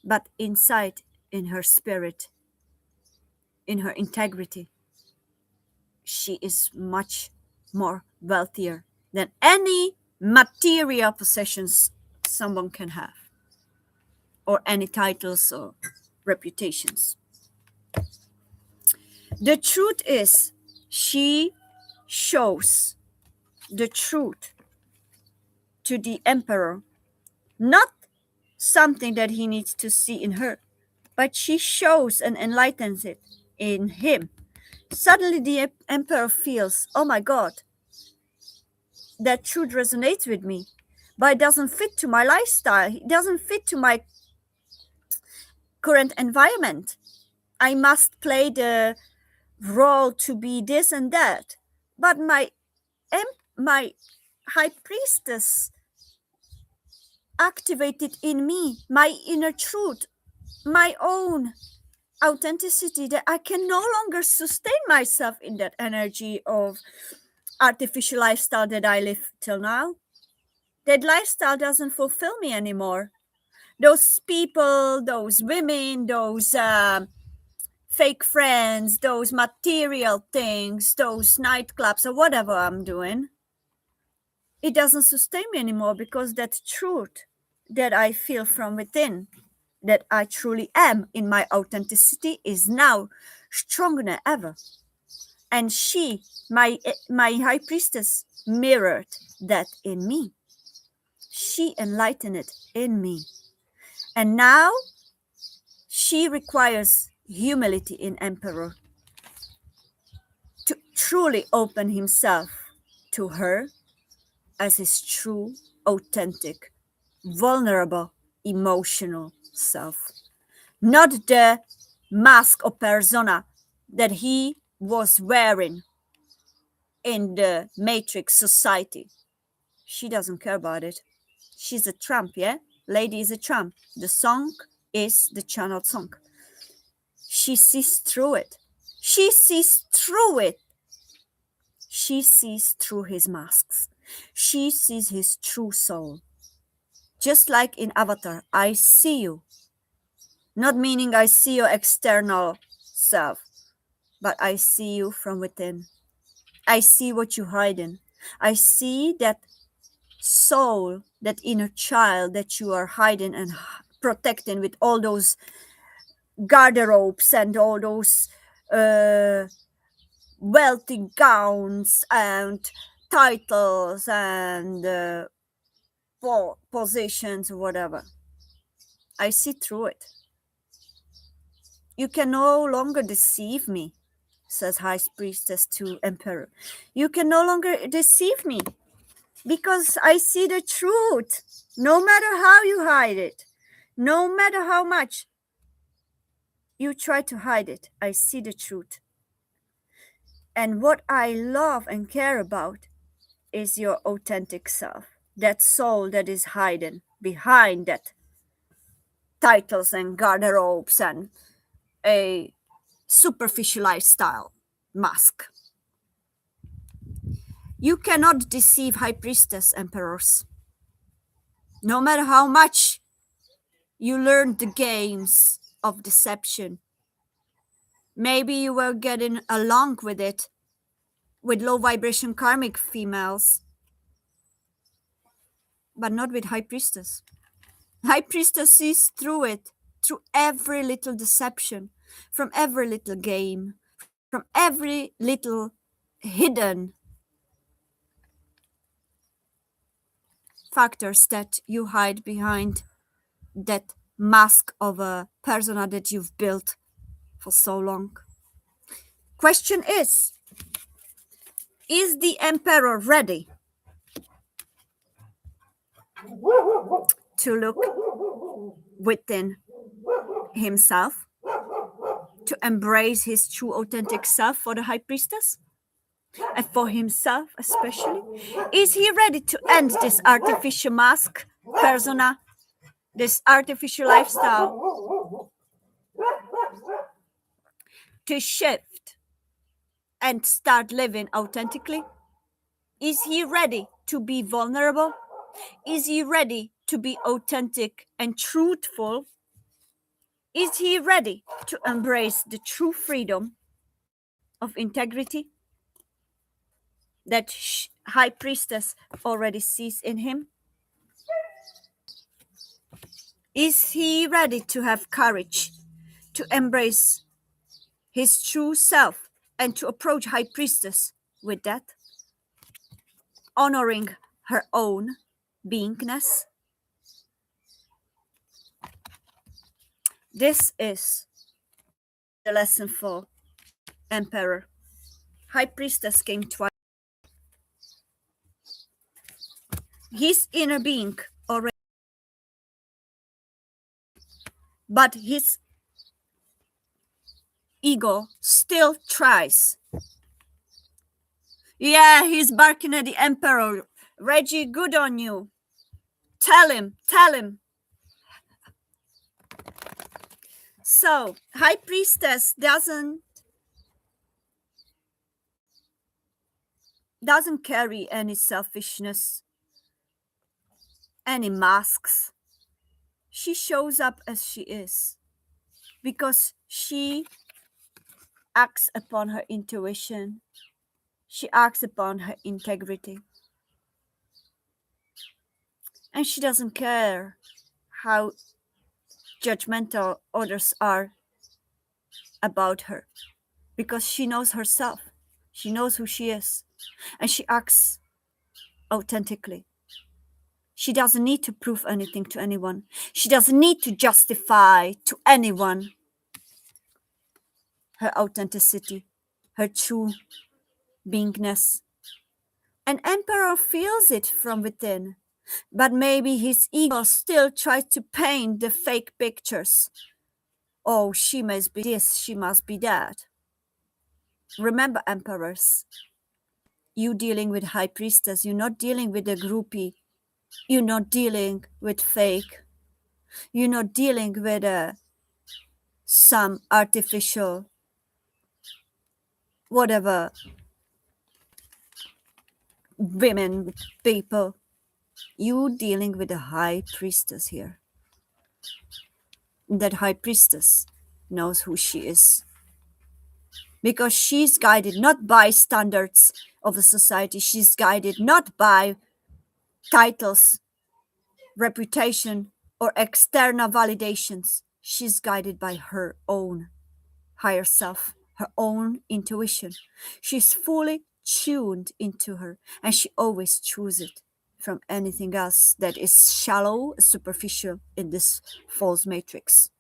[SPEAKER 1] but inside, in her spirit, in her integrity. She is much more wealthier than any material possessions someone can have, or any titles or reputations. The truth is, she shows the truth to the emperor, not something that he needs to see in her, but she shows and enlightens it in him. Suddenly the emperor feels, oh my God, that truth resonates with me, but it doesn't fit to my lifestyle. It doesn't fit to my current environment. I must play the role to be this and that. But my high priestess activated in me my inner truth, my own authenticity, that I can no longer sustain myself in that energy of artificial lifestyle that I live till now. That lifestyle doesn't fulfill me anymore. Those people, those women, those fake friends, those material things, those nightclubs or whatever I'm doing, it doesn't sustain me anymore, because that truth that I feel from within, that I truly am in my authenticity, is now stronger than ever. And she, my high priestess, mirrored that in me. She enlightened it in me. And now she requires humility in emperor to truly open himself to her as his true, authentic, vulnerable, emotional self, not the mask or persona that he was wearing in the matrix society. She doesn't care about it. She's a tramp, yeah? Lady is a tramp. The song is the channeled song. She sees through it. She sees through it. She sees through his masks. She sees his true soul. Just like in Avatar, I see you. Not meaning I see your external self, but I see you from within. I see what you're hiding. I see that soul, that inner child that you are hiding and protecting with all those garderobe's and all those wealthy gowns and titles and positions or whatever. I see through it. You can no longer deceive me, says High Priestess to Emperor. You can no longer deceive me because I see the truth. No matter how you hide it, no matter how much you try to hide it, I see the truth. And what I love and care about is your authentic self, that soul that is hidden behind that titles and garderobes and a superficial lifestyle mask. You cannot deceive High Priestess emperors. No matter how much you learned the games of deception, maybe you were getting along with it with low vibration karmic females, but not with High Priestess. High Priestess sees through it, through every little deception, from every little game, from every little hidden factors that you hide behind that mask of a persona that you've built for so long. Question is the emperor ready to look within himself, to embrace his true authentic self for the High Priestess? And for himself especially? Is he ready to end this artificial mask persona, this artificial lifestyle, to shift and start living authentically? Is he ready to be vulnerable? Is he ready to be authentic and truthful? Is he ready to embrace the true freedom of integrity that High Priestess already sees in him? Is he ready to have courage to embrace his true self and to approach High Priestess with that, honoring her own beingness? This is the lesson for Emperor. High Priestess came twice. His inner being already, but his ego still tries. Yeah, he's barking at the Emperor. Reggie, good on you. Tell him. So, High Priestess doesn't carry any selfishness, any masks. She shows up as she is because she acts upon her intuition. She acts upon her integrity. And she doesn't care how judgmental others are about her because she knows herself. She knows who she is. And she acts authentically. She doesn't need to prove anything to anyone. She doesn't need to justify to anyone her authenticity, her true beingness. An emperor feels it from within, but maybe his ego still tries to paint the fake pictures. Oh, she must be this, she must be that. Remember, emperors, you dealing with High Priestess, you're not dealing with a groupie. You're not dealing with fake. You're not dealing with some artificial, whatever, women, people. You dealing with a High Priestess here. That High Priestess knows who she is. Because she's guided not by standards of the society. She's guided not by titles, reputation, or external validations. She's guided by her own higher self, her own intuition. She's fully tuned into her, and she always chooses it from anything else that is shallow, superficial in this false matrix.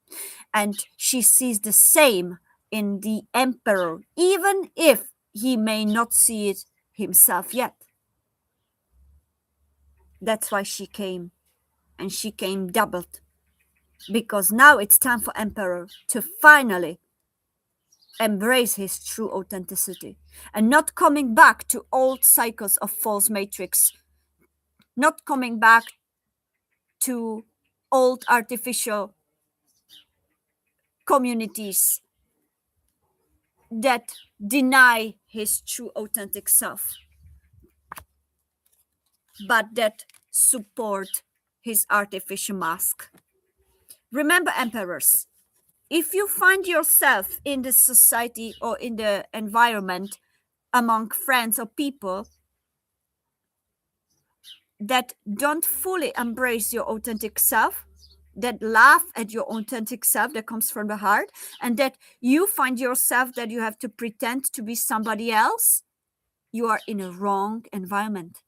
[SPEAKER 1] And she sees the same in the emperor, even if he may not see it himself yet. That's why she came, and she came doubled, because now it's time for emperor to finally embrace his true authenticity and not coming back to old cycles of false matrix, not coming back to old artificial communities that deny his true authentic self, but that support his artificial mask. Remember, emperors, if you find yourself in the society or in the environment among friends or people that don't fully embrace your authentic self, that laugh at your authentic self that comes from the heart, and that you find yourself that you have to pretend to be somebody else, you are in a wrong environment.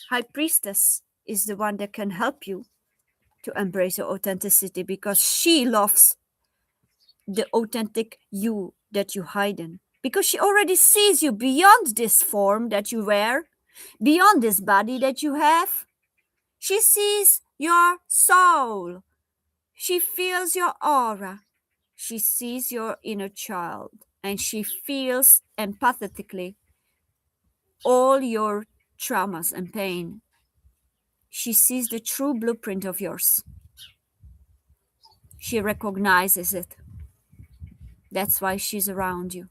[SPEAKER 1] High Priestess is the one that can help you to embrace your authenticity, because she loves the authentic you that you hide in, because she already sees you beyond this form that you wear, beyond this body that you have. She sees your soul. She feels your aura. She sees your inner child, and she feels empathetically all your traumas and pain. She sees the true blueprint of yours. She recognizes it. That's why she's around you,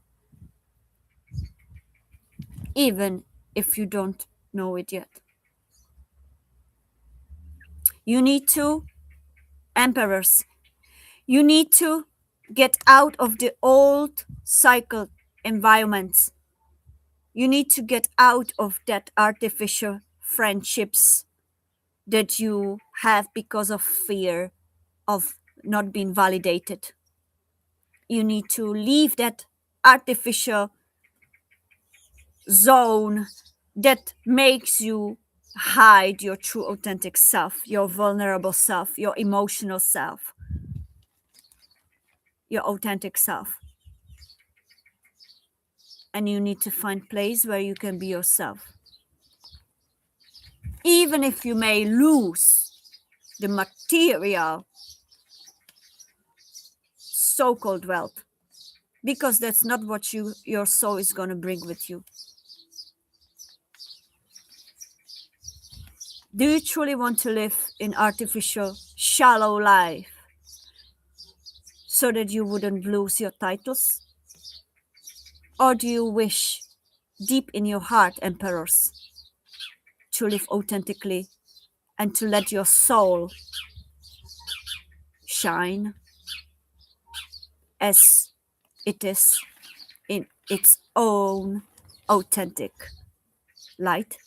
[SPEAKER 1] even if you don't know it yet. You need to, emperors, you need to get out of the old cycle environments. You need to get out of that artificial friendships that you have because of fear of not being validated. You need to leave that artificial zone that makes you hide your true authentic self, your vulnerable self, your emotional self, your authentic self. And you need to find place where you can be yourself. Even if you may lose the material so-called wealth, because that's not what your soul is going to bring with you. Do you truly want to live in artificial, shallow life so that you wouldn't lose your titles? Or do you wish deep in your heart, emperors, to live authentically and to let your soul shine as it is in its own authentic light?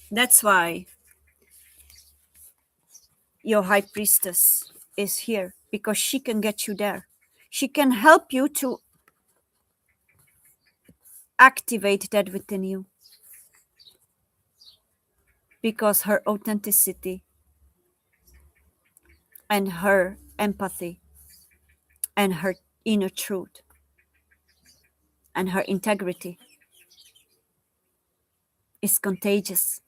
[SPEAKER 1] That's why your high priestess is here, because she can get you there. She can help you to activate that within you, because her authenticity and her empathy and her inner truth and her integrity is contagious,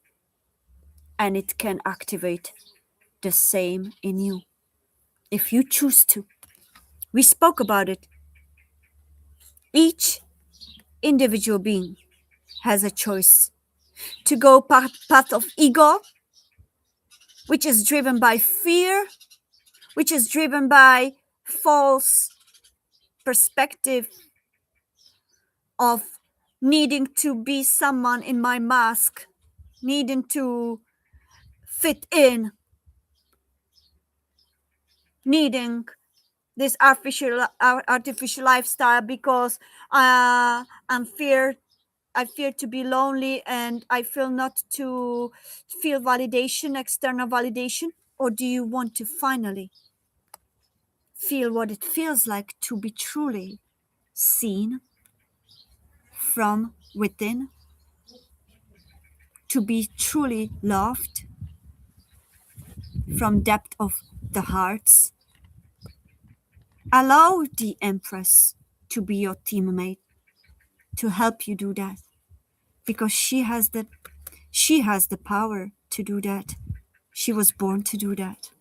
[SPEAKER 1] and it can activate the same in you if you choose to. We spoke about it. Each individual being has a choice to go path of ego, which is driven by fear, which is driven by false perspective of needing to be someone in my mask, needing to fit in, needing this artificial lifestyle because I'm feared I fear to be lonely, and I feel not to feel validation, external validation? Or do you want to finally feel what it feels like to be truly seen from within, to be truly loved from depth of the hearts? Allow the Empress to be your teammate, to help you do that, because she has the power to do that. She was born to do that.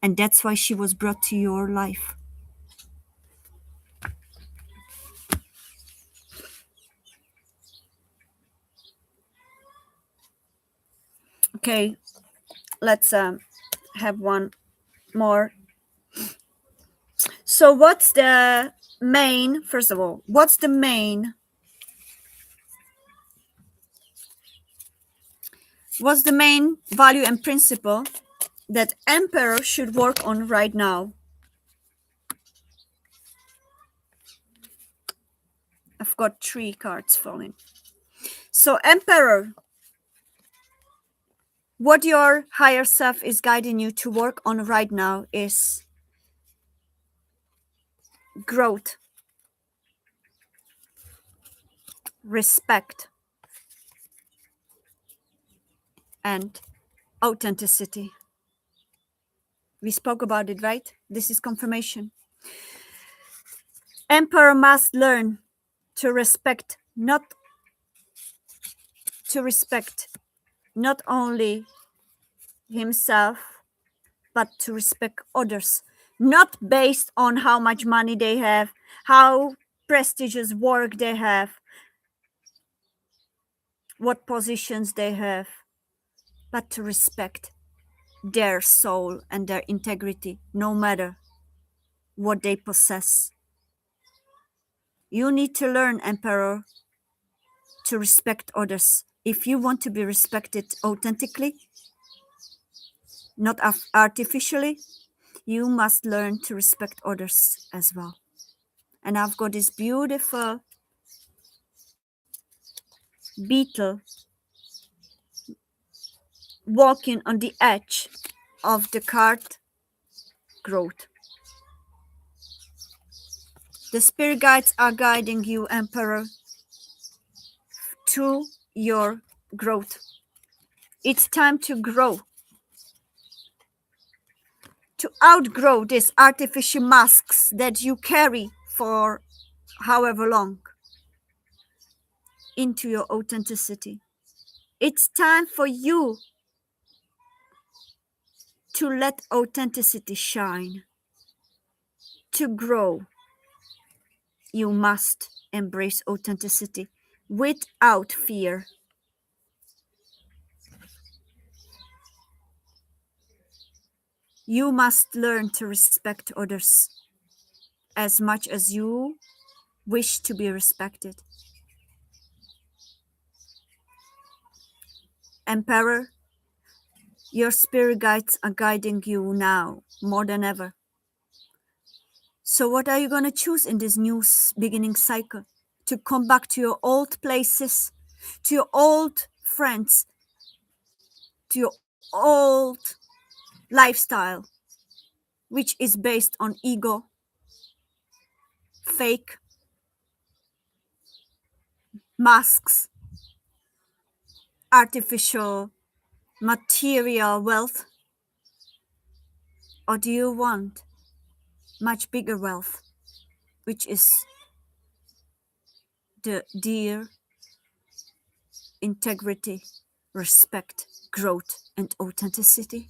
[SPEAKER 1] And that's why she was brought to your life. Okay, let's have one more. So what's the main, first of all, what's the main value and principle that Emperor should work on right now? I've got 3 cards falling. So Emperor, what your higher self is guiding you to work on right now is growth, respect, and authenticity. We spoke about it, right? This is confirmation. Emperor must learn to respect not only himself, but to respect others, not based on how much money they have, how prestigious work they have, what positions they have, but to respect their soul and their integrity, no matter what they possess. You need to learn, Emperor, to respect others. If you want to be respected authentically, not artificially, you must learn to respect others as well. And I've got this beautiful beetle walking on the edge of the card growth. The spirit guides are guiding you, Emperor, to your growth. It's time to grow, to outgrow these artificial masks that you carry for however long, into your authenticity. It's time for you to let authenticity shine. To grow, you must embrace authenticity without fear. You must learn to respect others as much as you wish to be respected. Emperor, your spirit guides are guiding you now more than ever. So what are you going to choose in this new beginning cycle? To come back to your old places, to your old friends, to your old lifestyle, which is based on ego, fake masks, artificial material wealth? Or do you want much bigger wealth, which is the dear integrity, respect, growth, and authenticity?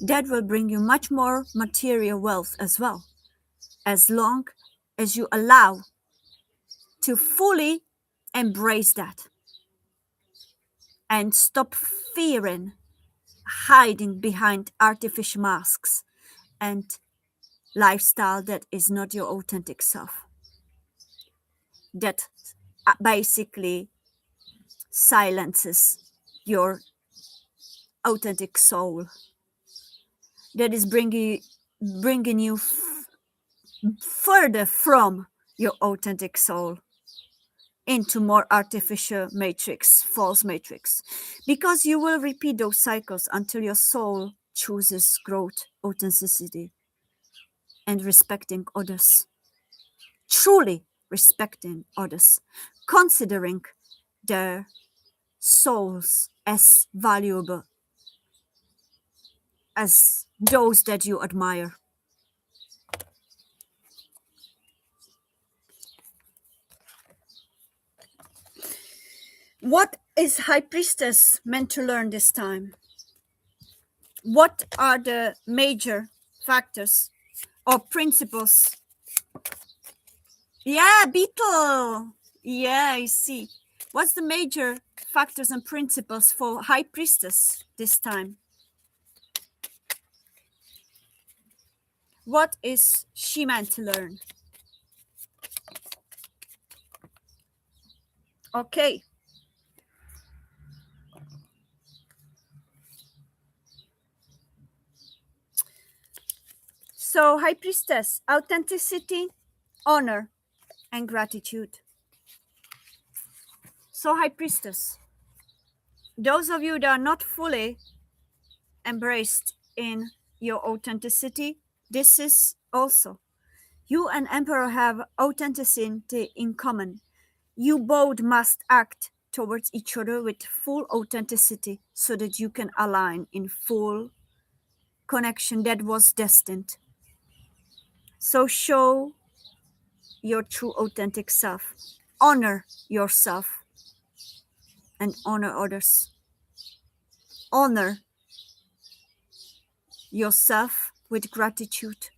[SPEAKER 1] That will bring you much more material wealth as well, as long as you allow to fully embrace that and stop fearing hiding behind artificial masks and lifestyle that is not your authentic self, that basically silences your authentic soul, that is bringing you further from your authentic soul into more artificial matrix, false matrix, because you will repeat those cycles until your soul chooses growth, authenticity, and respecting others, truly respecting others, considering their souls as valuable as those that you admire. What is High Priestess meant to learn this time? What are the major factors or principles? Yeah, Beetle. Yeah, I see. What's the major factors and principles for High Priestess this time? What is she meant to learn? Okay. So, High Priestess, authenticity, honor, and gratitude. So, High Priestess, those of you that are not fully embraced in your authenticity, this is also. You and Emperor have authenticity in common. You both must act towards each other with full authenticity so that you can align in full connection that was destined. So show your true authentic self. Honor yourself and honor others. Honor yourself with gratitude.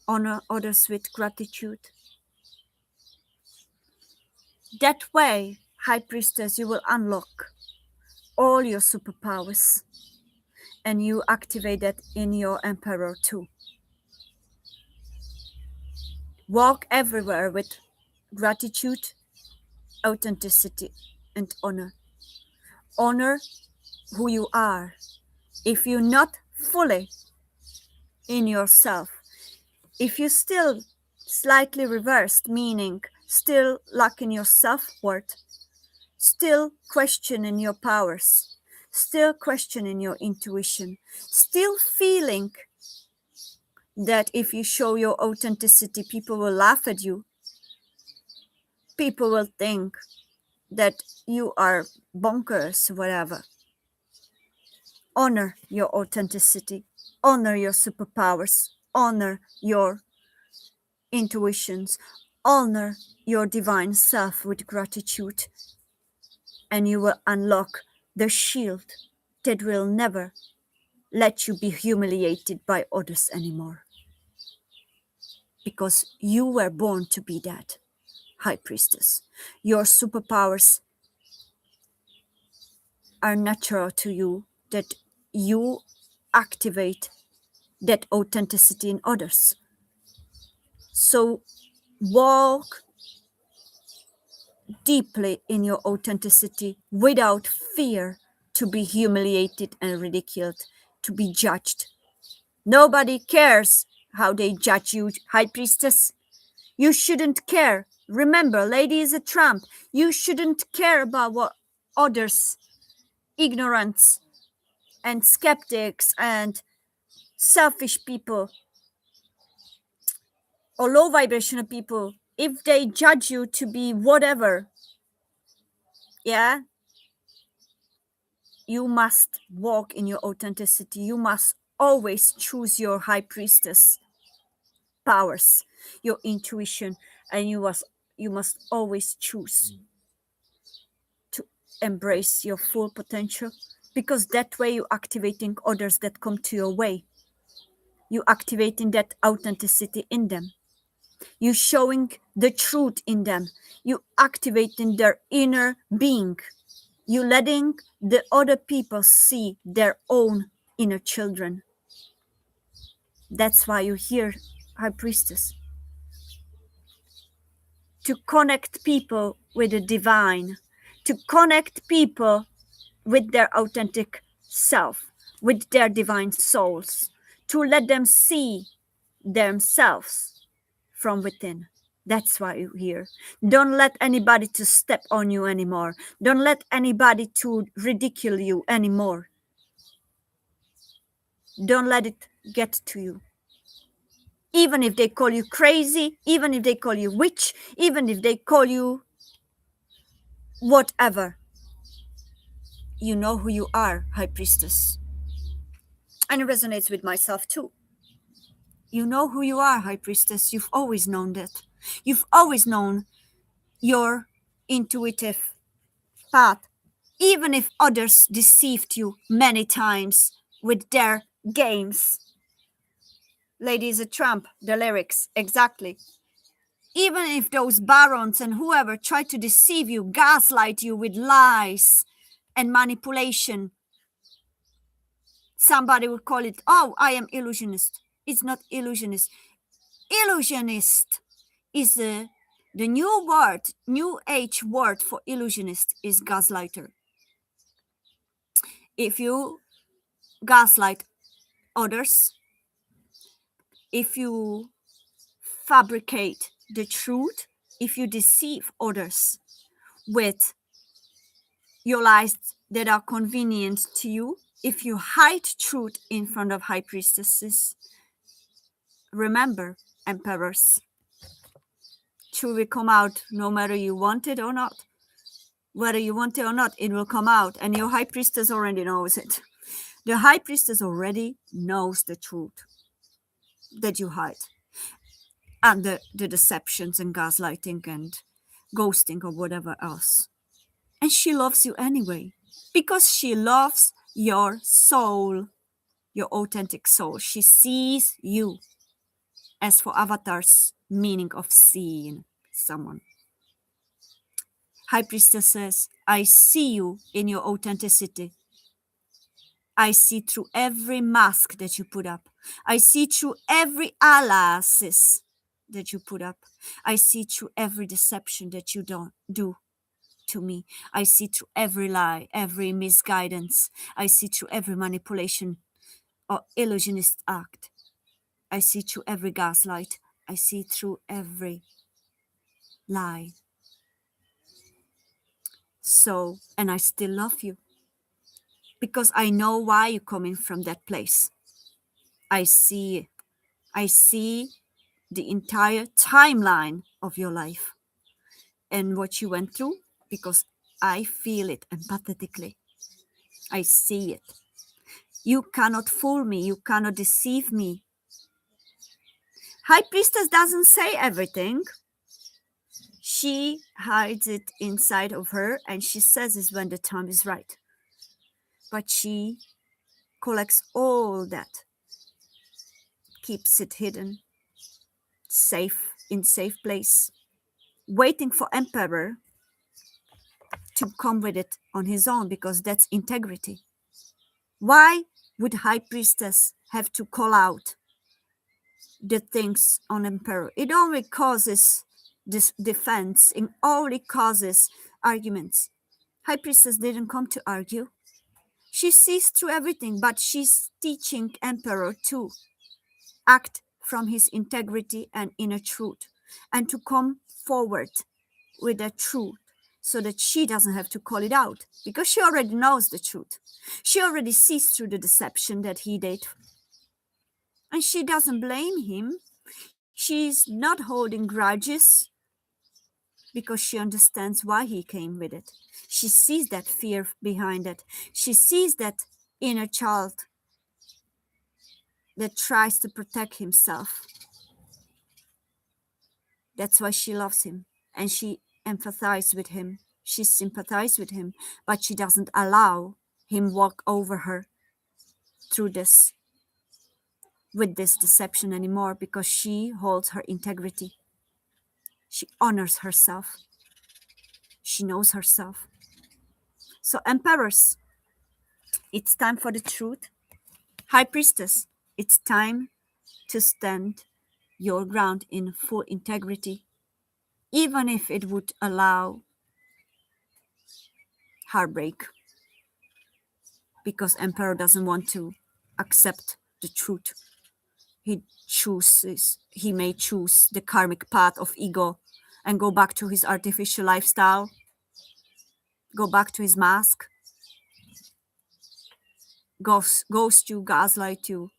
[SPEAKER 1] Honor others with gratitude. That way, High Priestess, you will unlock all your superpowers and you activate that in your Emperor too. Walk everywhere with gratitude, authenticity, and honor. Honor who you are. If you're not fully in yourself, if you're still slightly reversed, meaning still lacking your self-worth, still questioning your powers, still questioning your intuition, still feeling that if you show your authenticity, people will laugh at you, people will think that you are bonkers, whatever. Honor your authenticity, honor your superpowers, honor your intuitions, honor your divine self with gratitude, and you will unlock the shield that will never let you be humiliated by others anymore. Because you were born to be that, High Priestess. Your superpowers are natural to you, that you activate that authenticity in others. So walk deeply in your authenticity without fear to be humiliated and ridiculed, to be judged. Nobody cares how they judge you, High Priestess. You shouldn't care. Remember, lady is a tramp. You shouldn't care about what others, ignorance and skeptics and selfish people or low vibrational people, if they judge you to be whatever, yeah, you must walk in your authenticity. You must always choose your High Priestess powers, your intuition, and you must always choose to embrace your full potential, because that way you're activating others that come to your way. You activating that authenticity in them. You showing the truth in them. You activating their inner being. You letting the other people see their own inner children. That's why you're here, High Priestess. To connect people with the divine, to connect people with their authentic self, with their divine souls, to let them see themselves from within. That's why you're here. Don't let anybody to step on you anymore. Don't let anybody to ridicule you anymore. Don't let it get to you. Even if they call you crazy, even if they call you witch, even if they call you whatever, you know who you are, High Priestess. And it resonates with myself too. You know who you are, High Priestess. You've always known that. You've always known your intuitive path, even if others deceived you many times with their games. Lady is a Trump, the lyrics, exactly. Even if those barons and whoever try to deceive you, gaslight you with lies and manipulation, somebody would call it, oh, I am illusionist. It's not illusionist. Illusionist is the new word, new age word for illusionist is gaslighter. If you gaslight others, if you fabricate the truth, if you deceive others with your lies that are convenient to you, if you hide truth in front of high priestesses, remember, emperors, truth will come out no matter you want it or not. Whether you want it or not, it will come out, and your high priestess already knows it. The high priestess already knows the truth that you hide, and the deceptions and gaslighting and ghosting or whatever else. And she loves you anyway, because she loves your soul, your authentic soul. She sees you. As for avatars, meaning of seeing someone. High priestess says, I see you in your authenticity. I see through every mask that you put up. I see through every aliases that you put up. I see through every deception that you don't do to me. I see through every lie, every misguidance. I see through every manipulation or illusionist act. I see through every gaslight. I see through every lie. So, and I still love you because I know why you're coming from that place. I see the entire timeline of your life and what you went through because I feel it empathetically. I see it. You cannot fool me. You cannot deceive me. High Priestess doesn't say everything. She hides it inside of her and she says it when the time is right. But she collects all that, keeps it hidden, safe, in safe place, waiting for Emperor to come with it on his own because that's integrity. Why would High Priestess have to call out the things on Emperor? It only causes this defense, it only causes arguments. High Priestess didn't come to argue. She sees through everything, but she's teaching Emperor to act from his integrity and inner truth and to come forward with the truth so that she doesn't have to call it out because she already knows the truth. She already sees through the deception that he did. And she doesn't blame him. She's not holding grudges because she understands why he came with it. She sees that fear behind it. She sees that inner child that tries to protect himself. That's why she loves him and she empathizes with him. She sympathizes with him, but she doesn't allow him walk over her through this with this deception anymore because she holds her integrity. She honors herself. She knows herself. So emperors, it's time for the truth. High priestess, it's time to stand your ground in full integrity, even if it would allow heartbreak, because emperor doesn't want to accept the truth. he may choose the karmic path of ego and go back to his artificial lifestyle, go back to his mask, ghost you, gaslight you,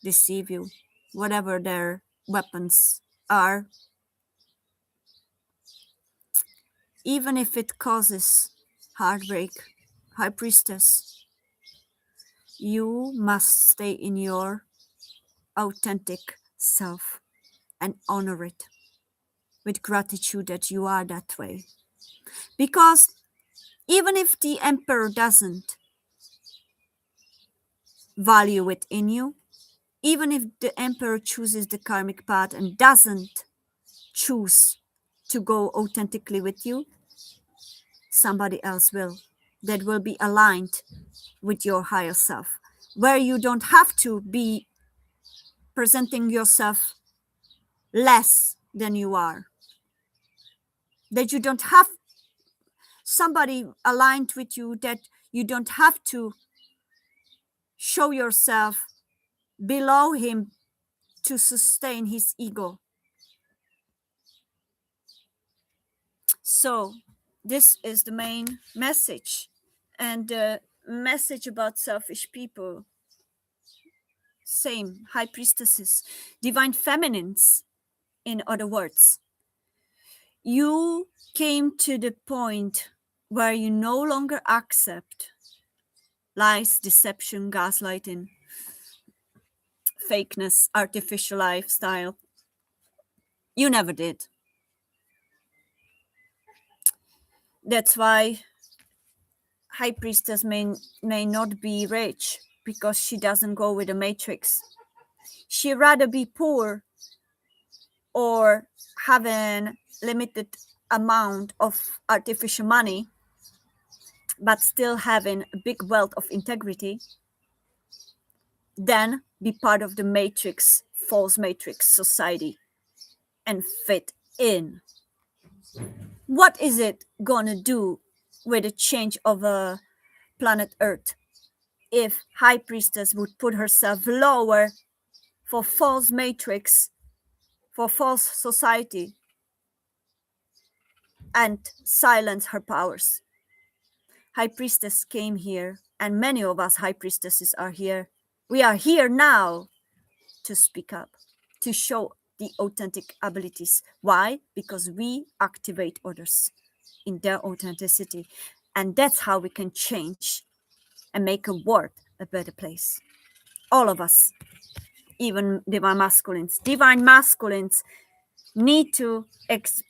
[SPEAKER 1] deceive you, whatever their weapons are, even if it causes heartbreak. High Priestess, you must stay in your authentic self and honor it with gratitude that you are that way. Because even if the Emperor doesn't value it in you, even if the Emperor chooses the karmic path and doesn't choose to go authentically with you, somebody else will, that will be aligned with your higher self, where you don't have to be presenting yourself less than you are, that you don't have somebody aligned with you, that you don't have to show yourself below him to sustain his ego. So this is the main message, and the message about selfish people, same. High priestesses, divine feminines, in other words, you came to the point where you no longer accept lies, deception, gaslighting, fakeness, artificial lifestyle. You never did. That's why High Priestess may not be rich, because she doesn't go with the matrix. She'd rather be poor or having limited amount of artificial money, but still having a big wealth of integrity, than be part of the matrix, false matrix society and fit in. What is it gonna do with the change of a planet Earth if High Priestess would put herself lower for false matrix, for false society, and silence her powers? High Priestess came here, and many of us High Priestesses are here. We are here now to speak up, to show the authentic abilities. Why? Because we activate others in their authenticity. And that's how we can change and make a world a better place. All of us, even divine masculines. Divine masculines need to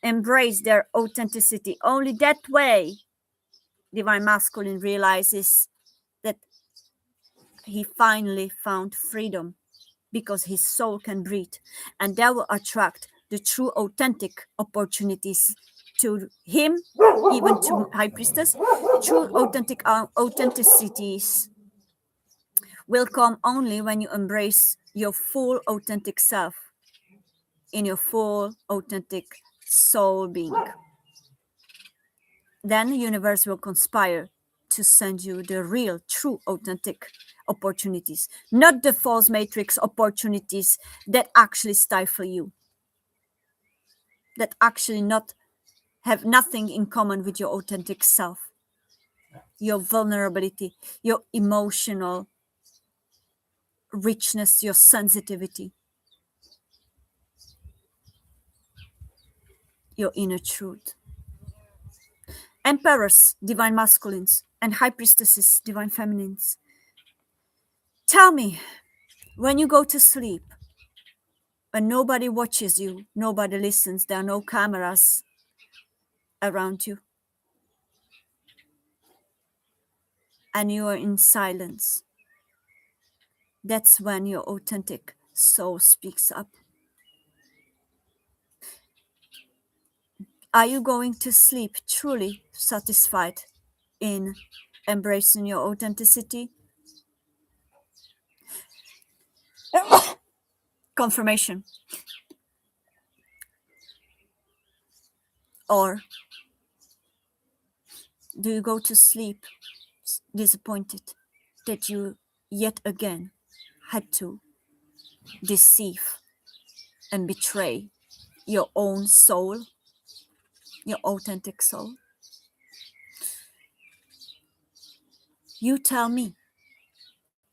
[SPEAKER 1] embrace their authenticity. Only that way, divine masculine realizes that he finally found freedom, because his soul can breathe, and that will attract the true authentic opportunities to him, even to High Priestess. True authentic authenticities will come only when you embrace your full authentic self in your full authentic soul being. Then the universe will conspire to send you the real, true, authentic opportunities, not the false matrix opportunities that actually stifle you, that actually not have nothing in common with your authentic self, your vulnerability, your emotional richness, your sensitivity, your inner truth. Emperors, divine masculines, and high priestesses, divine feminines. Tell me, when you go to sleep, when nobody watches you, nobody listens, there are no cameras around you, and you are in silence, that's when your authentic soul speaks up. Are you going to sleep truly satisfied in embracing your authenticity? Confirmation. Or do you go to sleep disappointed that you yet again had to deceive and betray your own soul, your authentic soul? You tell me,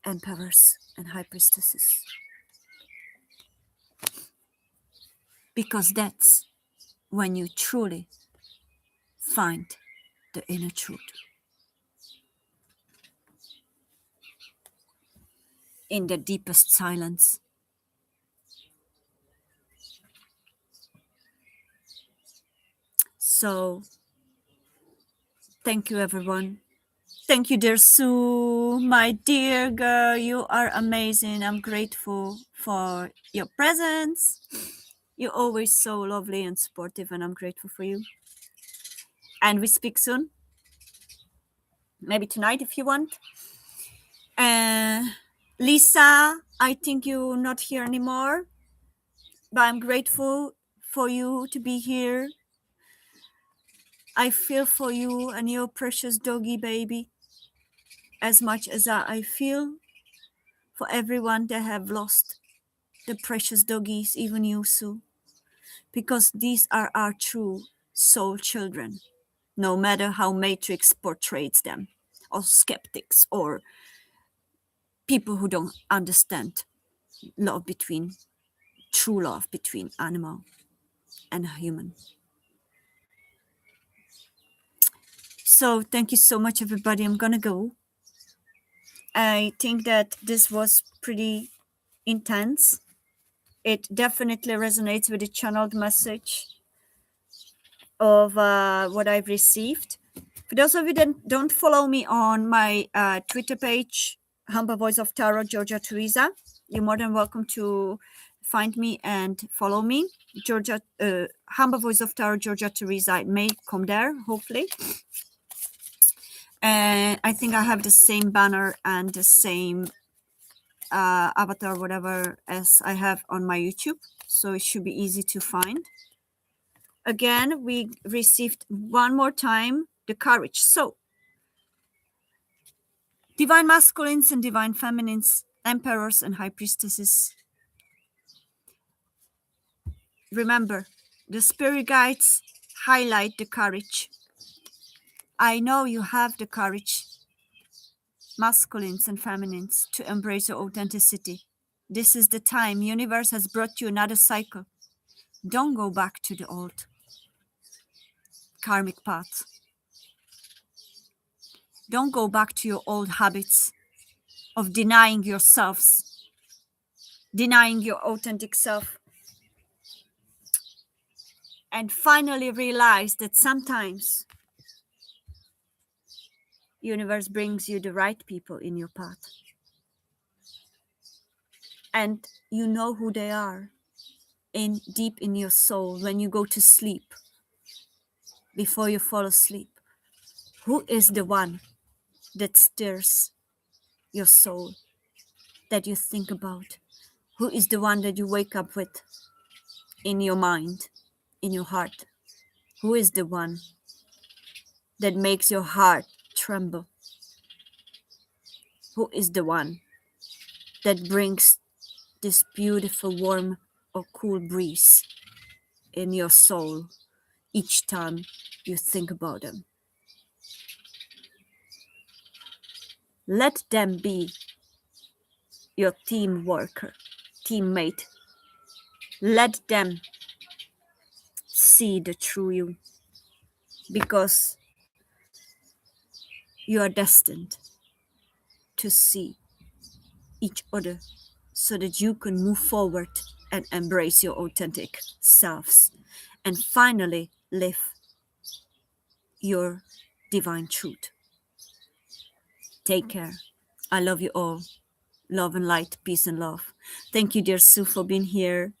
[SPEAKER 1] emperors and high priestesses, because that's when you truly find the inner truth. In the deepest silence. So, thank you, everyone. Thank you, dear Sue, my dear girl. You are amazing. I'm grateful for your presence. You're always so lovely and supportive, and I'm grateful for you. And we speak soon. Maybe tonight if you want. Lisa, I think you're not here anymore, but I'm grateful for you to be here. I feel for you and your precious doggy baby as much as I feel for everyone that have lost the precious doggies, even you, Sue, because these are our true soul children, no matter how Matrix portrays them, or skeptics, or people who don't understand love between, true love between animal and human. So thank you so much, everybody. I'm gonna go. I think that this was pretty intense. It definitely resonates with the channeled message of what I've received. For those of you that don't follow me on my Twitter page, Humble Voice of Tarot, Georgia Teresa, you're more than welcome to find me and follow me. Georgia, Humble Voice of Tarot, Georgia Teresa. It may come there, hopefully. And I think I have the same banner and the same avatar, whatever, as I have on my YouTube. So it should be easy to find. Again, we received one more time the courage. So, divine masculines and divine feminines, emperors and high priestesses. Remember, the spirit guides highlight the courage. I know you have the courage, masculines and feminines, to embrace your authenticity. This is the time. Universe has brought you another cycle. Don't go back to the old karmic path. Don't go back to your old habits of denying yourselves, denying your authentic self, and finally realize that sometimes universe brings you the right people in your path. And you know who they are in deep in your soul when you go to sleep, before you fall asleep. Who is the one that stirs your soul, that you think about? Who is the one that you wake up with in your mind, in your heart? Who is the one that makes your heart tremble? Who is the one that brings this beautiful warm or cool breeze in your soul each time you think about them? Let them be your team worker, teammate. Let them see the true you, because you are destined to see each other so that you can move forward and embrace your authentic selves and finally live your divine truth. Take care. I love you all. Love and light, peace and love. Thank you, dear Sue, for being here.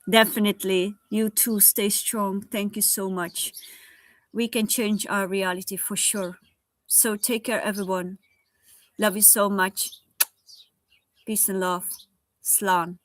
[SPEAKER 1] Definitely. You too. Stay strong. Thank you so much. We can change our reality for sure. So take care, everyone. Love you so much. Peace and love. Slan.